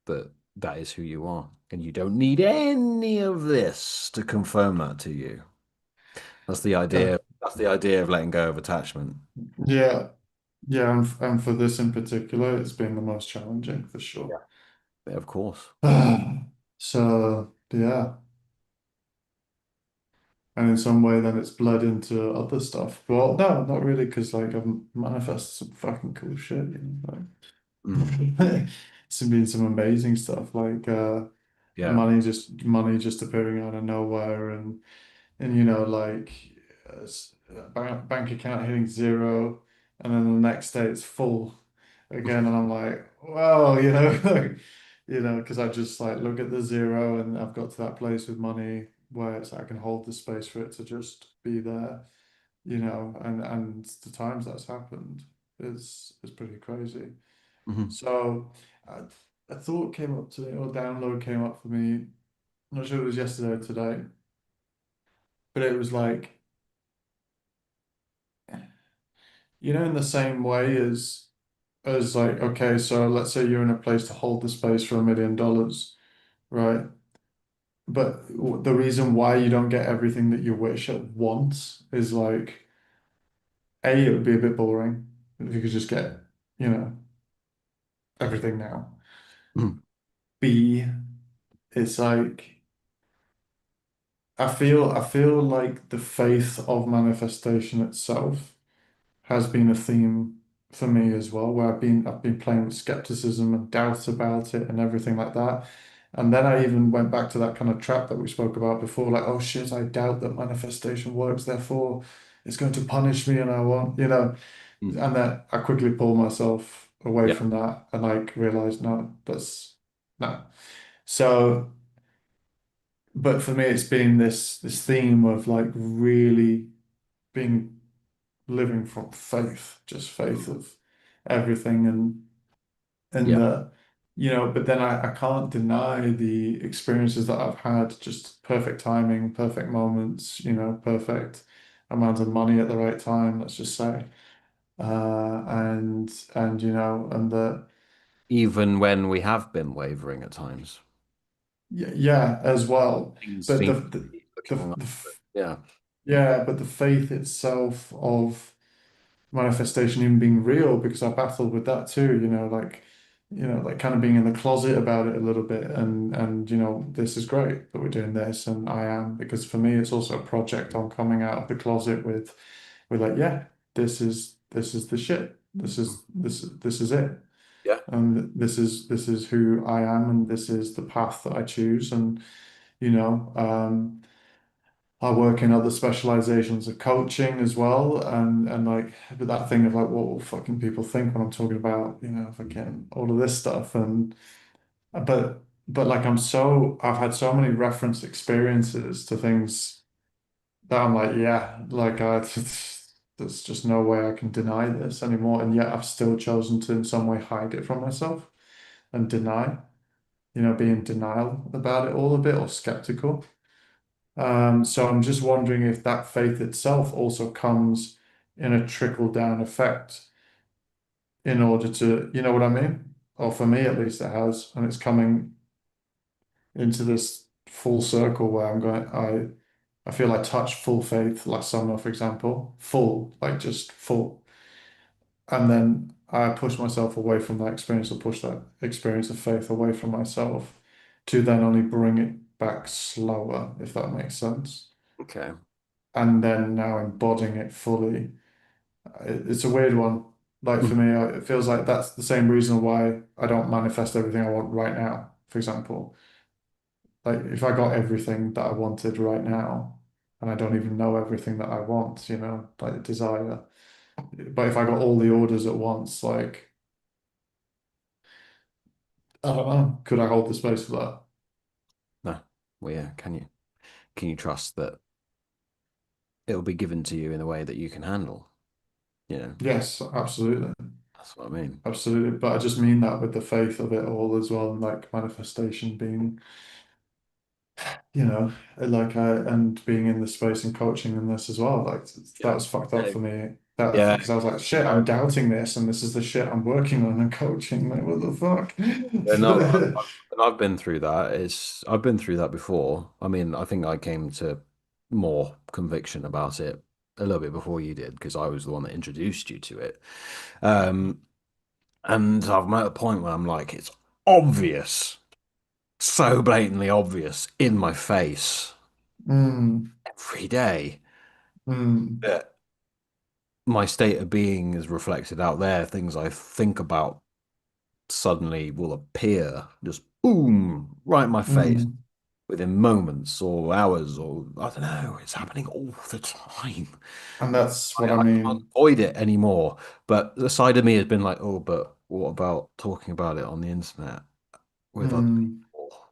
that that is who you are? And you don't need any of this to confirm that to you. That's the uh, idea. That's the idea of letting go of attachment. yeah, yeah, and for this in particular, it's been the most challenging for sure. Yeah. Yeah, of course. So, yeah. And in some way, then it's bled into other stuff. Well, no, not really, because like I've manifested some fucking cool shit, Mm. it's been some amazing stuff, like Yeah. money just appearing out of nowhere, and like bank account hitting zero, and then the next day it's full again, and I'm like, wow, like, because I just like look at the zero, and I've got to that place with money where it's I can hold the space for it to just be there, and the times that's happened is pretty crazy. Mhm. So a thought came up to me, or download came up for me. I'm not sure if it was yesterday or today, but it was like, in the same way as like, okay, so let's say you're in a place to hold the space for $1 million, right? But the reason why you don't get everything that you wish at once is like, A, it would be a bit boring if you could just get, you know, everything now. Mhm. B, it's like I feel like the faith of manifestation itself has been a theme for me as well, where I've been playing with skepticism and doubts about it and everything like that. And then I even went back to that kind of trap that we spoke about before, like, oh shit, I doubt that manifestation works, therefore it's going to punish me and I won't, Mm. and then I quickly pulled myself away Yeah. from that and like realized no, that's no. So, but for me it's been this theme of like really being living from faith, just faith Mm. of everything and Yeah. but then I can't deny the experiences that I've had, just perfect timing, perfect moments, perfect amount of money at the right time, let's just say. And and the Even when we have been wavering at times, yeah, as well. things But seem the to the, be the, looking up. the Yeah. yeah, but the faith itself of manifestation even being real, because I battled with that too, like kind of being in the closet about it a little bit, and this is great that we're doing this, and I am, because for me it's also a project on coming out of the closet with like, yeah, this is the shit. This is it. Yeah. And this is who I am, and this is the path that I choose. And you know, I work in other specializations of coaching as well, and like, but that thing of like, what will fucking people think when I'm talking about, fucking all of this stuff, and but like I've had so many reference experiences to things that I'm like, yeah, like there's just no way I can deny this anymore. And yet I've still chosen to in some way hide it from myself and deny, be in denial about it all a bit or skeptical. So I'm just wondering if that faith itself also comes in a trickle down effect in order to, you know what I mean? Or for me at least it has, and it's coming into this full circle where I feel I touched full faith last summer, for example, full, like just full. And then I pushed myself away from that experience or pushed that experience of faith away from myself to then only bring it back slower, if that makes sense. Okay. And then now embodying it fully. It's a weird one. Like for me, it feels like that's the same reason why I don't manifest everything I want right now, for example. Like if I got everything that I wanted right now, and I don't even know everything that I want, like desire. But if I got all the orders at once, like I don't know, could I hold the space for that? No. Well, yeah. Can you trust that it'll be given to you in a way that you can handle? You know, Yes, absolutely. that's what I mean. Absolutely. But I just mean that with the faith of it all as well, and like manifestation being, and being in the space and coaching in this as well. Like that Yeah. was fucked up Yeah. for me. That Yeah. because I was like, shit, I'm doubting this, and this is the shit I'm working on and coaching. Like, what the Yeah, no, fuck? and I've been through that. I've been through that before. I mean, I think I came to more conviction about it a little bit before you did because I was the one that introduced you to it. Um, and I'm at a point where I'm like, it's obvious, so blatantly obvious in my face Mm, every day mm, that my state of being is reflected out there. Things I think about suddenly will appear, just boom, right in my face mm. within moments or hours, or I don't know. It's happening all the time. And that's what I I can't mean. avoid it anymore. But the side of me has been like, oh, but what about talking about it on the internet with other Mm, people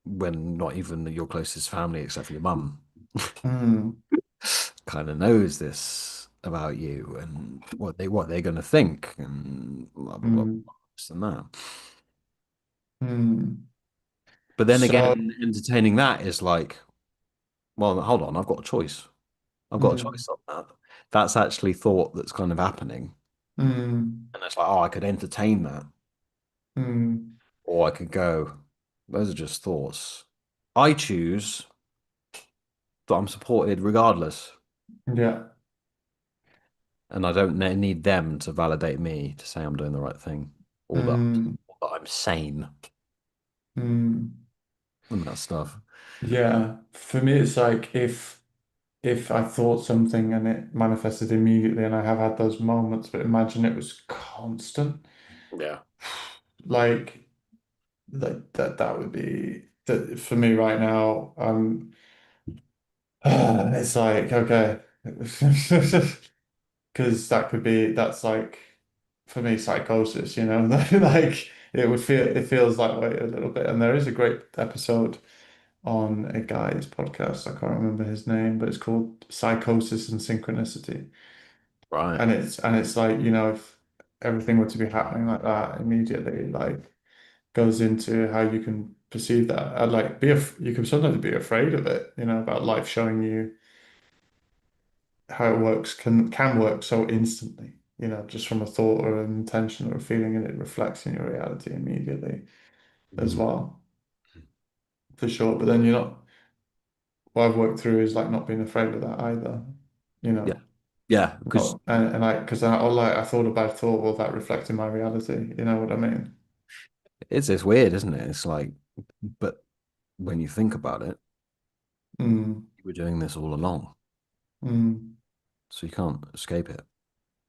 when not even your closest family except for your mum mm, kind of knows this about you and what they're going to think and blah blah blah, mm, this and that. mm. But then So, again, entertaining that is like, well, hold on, I've got a choice. I've got a mm, choice on that. That's actually thought that's kind of happening. mm, And it's like, oh, I could entertain that. mm. Or I could go, those are just thoughts. I choose that I'm supported regardless. Yeah. And I don't need them to validate me to say I'm doing the right thing Mm, or that I'm sane mm. and that stuff. Yeah. For me, it's like if I thought something and it manifested immediately, and I have had those moments, but imagine it was constant. Yeah. Like that would be that for me right now. It's like okay, because that's like for me psychosis, like it feels that way a little bit. And there is a great episode on a guy's podcast. I can't remember his name, but it's called Psychosis and Synchronicity. Right. And it's like, if everything were to be happening like that immediately, like goes into how you can perceive that. And like you can sometimes be afraid of it, about life showing you how it works can work so instantly, just from a thought or an intention or a feeling, and it reflects in your reality immediately as Mm. well, for sure. But then what I've worked through is like not being afraid of that either, you Yeah. know. Yeah. Because Not and like because I thought a bad thought, will that reflect in my reality? You know what I mean? it's weird, isn't it? It's like, but when you think about it, Mm, you were doing this all along. mm, So you can't escape it.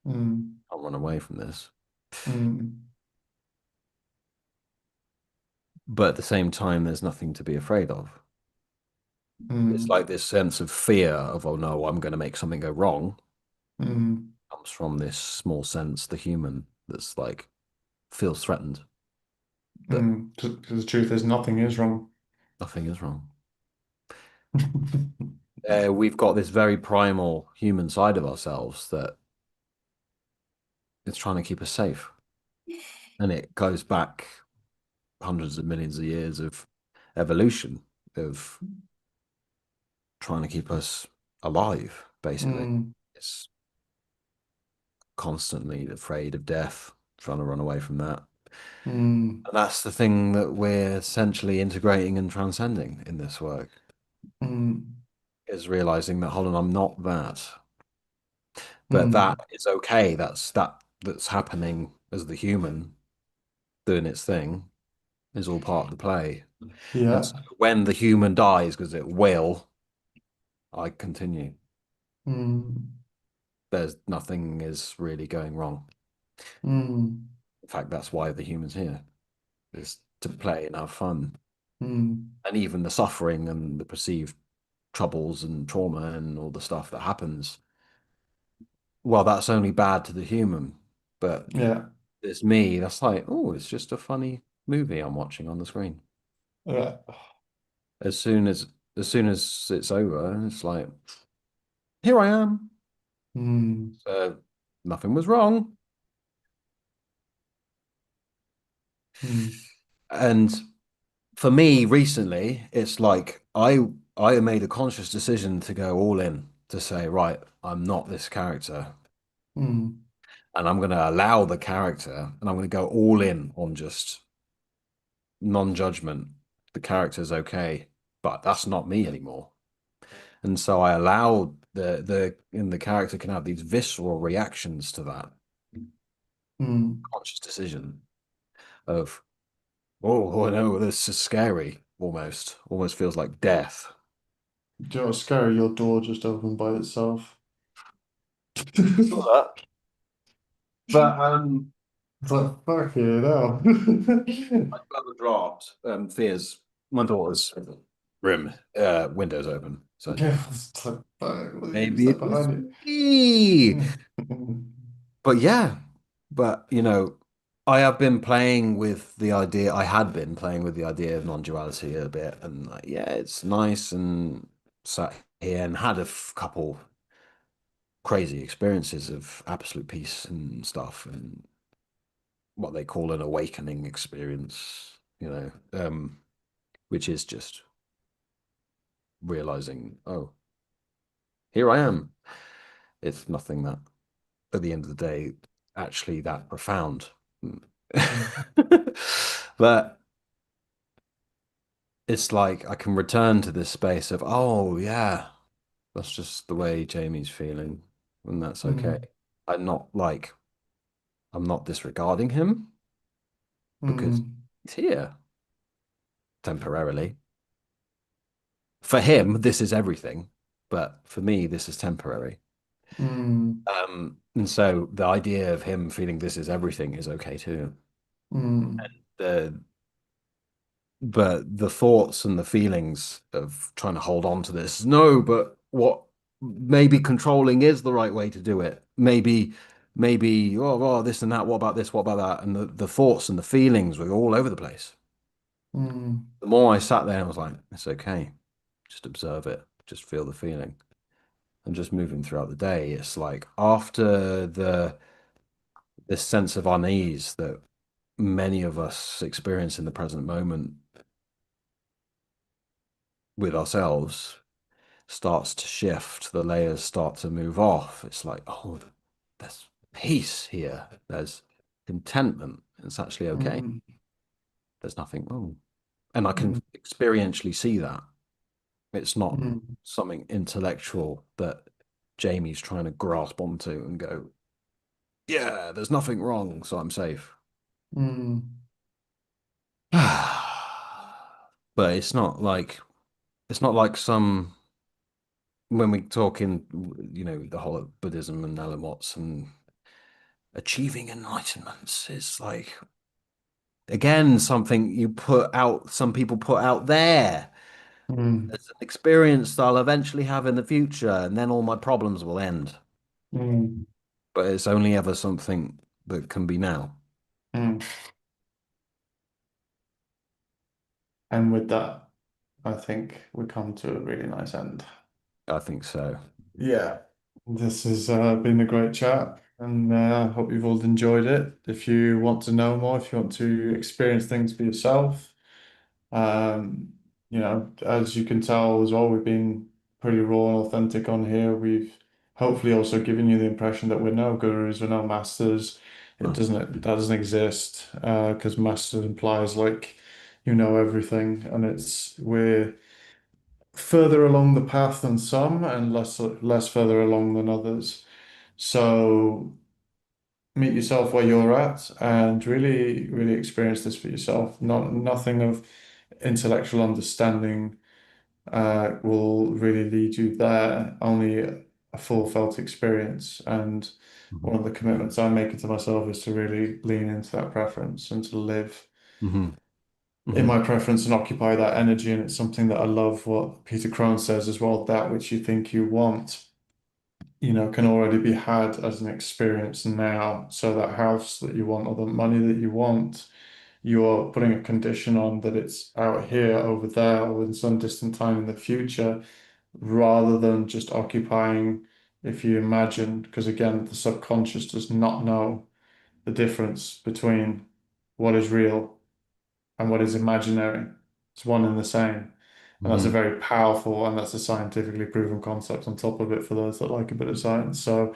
mm, Can't run away from this. mm, But at the same time, there's nothing to be afraid of. It's mm, like this sense of fear of, oh no, I'm going to make something go wrong mm, comes from this small sense, the human, that's like feels threatened, but mm. 'Cause the truth is, nothing is wrong. nothing is wrong. We've got this very primal human side of ourselves that is trying to keep us safe. And it goes back hundreds of millions of years of evolution, of trying to keep us alive, basically. Mm, It's constantly afraid of death, trying to run away from that. mm, And that's the thing that we're essentially integrating and transcending in this work, mm, is realizing that, hold on, I'm not that. But that mm. is okay. That's happening as the human doing its thing is all part of the play. And Yeah. so when the human dies, because it will, I continue. Mm, There's nothing is really going wrong. mm, In fact, that's why the human's here, is to play and have fun. mm. And even the suffering and the perceived troubles and trauma and all the stuff that happens, well, that's only bad to the human. But Yeah. it's me, that's like, oh, it's just a funny movie I'm watching on the screen. Yeah. As soon as as soon as it's over, it's like, here I am. Mm, Nothing was wrong. mm, And for me recently, it's like I made a conscious decision to go all in, to say, right, I'm not this character. mm, And I'm gonna allow the character and I'm gonna go all in on just non-judgment. The character's okay, but that's not me anymore. And so I allowed the character can have these visceral reactions to that mm. conscious decision of, oh no, this is scary, almost feels like death. Do you know what's scary? Your door just opened by itself. Saw that. But It's like, fuck you know. my brother dropped Thea's, my daughter's room windows open. So Yeah, it's like, fuck, who's maybe that it was behind me. you? But yeah, but I have been playing with the idea. I had been playing with the idea of non-duality a bit, and like, yeah, it's nice and sat here and had couple crazy experiences of absolute peace and stuff, and what they call an awakening experience, which is just realizing, oh, here I am. It's nothing that, at the end of the day, actually that profound. But it's like I can return to this space of, oh, yeah, that's just the way Jamie's feeling, and that's okay. Mm, I'm not like, I'm not disregarding him because mm, he's here temporarily. For him, this is everything, but for me, this is temporary. mm, And so the idea of him feeling this is everything is okay too. mm, The but the thoughts and the feelings of trying to hold on to this, no, but what maybe controlling is the right way to do it. Maybe, this and that, what about this, what about that? And the thoughts and the feelings were all over the place. mm, The more I sat there, I was like, it's okay. Just observe it, just feel the feeling. And just moving throughout the day, it's like after this sense of unease that many of us experience in the present moment with ourselves starts to shift, the layers start to move off. It's like, oh, there's peace here. There's contentment. It's actually okay. mm, There's nothing wrong. And I can mm, experientially see that. It's not mm, something intellectual that Jamie's trying to grasp onto and go, yeah, there's nothing wrong, so I'm safe. mm, But it's not like some when we talk in the whole of Buddhism and Alan Watts and achieving enlightenment is like again something you put out, some people put out there mm, as an experience that I'll eventually have in the future, and then all my problems will end. mm, But it's only ever something that can be now. mm. And with that. I think we come to a really nice end. I think so. Yeah, this has been a great chat, and I hope you've all enjoyed it. If you want to know more, if you want to experience things for yourself, um, as you can tell as well, we've been pretty raw and authentic on here. We've hopefully also given you the impression that we're no gurus, we're no masters. No. That doesn't exist, because master implies like you know everything, and we're further along the path than some and less further along than others. So meet yourself where you're at and really, really experience this for yourself. Nothing of intellectual understanding will really lead you there. Only a full felt experience. And Mhm. one of the commitments I'm making to myself is to really lean into that preference and to live Hmm. in Hmm. my preference and occupy that energy. And it's something that I love what Peter Crone says as well, that which you think you want, can already be had as an experience now. So that house that you want or the money that you want, you're putting a condition on that it's out here, over there, or in some distant time in the future, rather than just occupying, if you imagine, because again, the subconscious does not know the difference between what is real and what is imaginary. It's one and the same. And that's a Hmm. very powerful and that's a scientifically proven concept on top of it for those that like a bit of science. So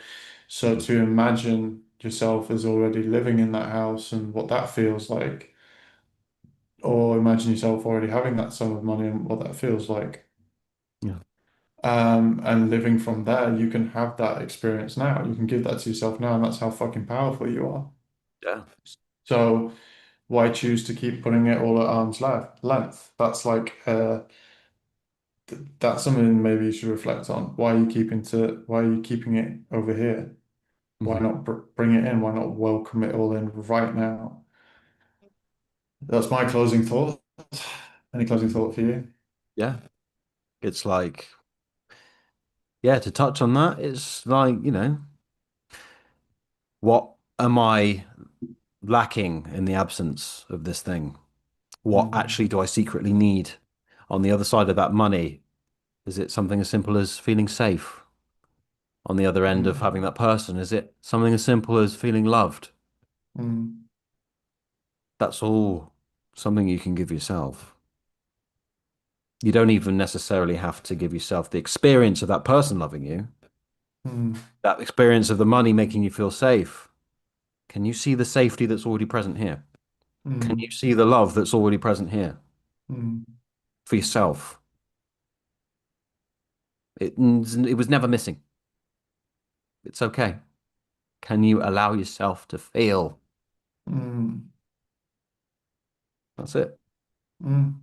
Hmm. to imagine yourself as already living in that house and what that feels like, or imagine yourself already having that sum of money and what that feels like. Yeah. And living from there, you can have that experience now. You can give that to yourself now, and that's how fucking powerful you are. Yeah. So why choose to keep putting it all at length? That's something maybe you should reflect on. Why are you keeping it over here? Why Hmm. not bring it in? Why not welcome it all in right now? That's my closing thought. Any closing thought for you? Yeah. It's like, yeah, to touch on that, it's like, what am I lacking in the absence of this thing? What Mm, actually do I secretly need on the other side of that money? Is it something as simple as feeling safe on the other end of mm, having that person? Is it something as simple as feeling loved? mm, That's all something you can give yourself. You don't even necessarily have to give yourself the experience of that person loving you, mm, that experience of the money making you feel safe. Can you see the safety that's already present here? Can you mm, see the love that's already present here mm, for yourself? It was never missing. It's okay. Can you allow yourself to feel? mm, That's it. mm.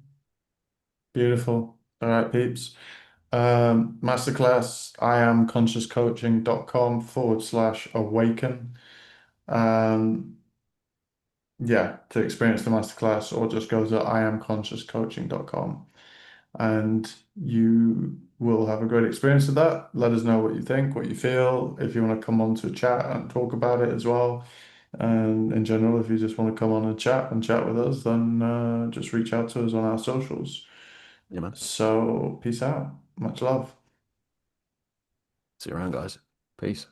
Beautiful. All right, peeps. Masterclass, iamconsciouscoaching.com/awaken. Um, yeah, to experience the masterclass, or just go to iamconsciouscoaching.com and you will have a great experience with that. Let us know what you think, what you feel, if you want to come on to chat and talk about it as well. And in general, if you just want to come on and chat with us, then just reach out to us on our socials. Yeah, man. So, peace out. Much love. See you around, guys. Peace.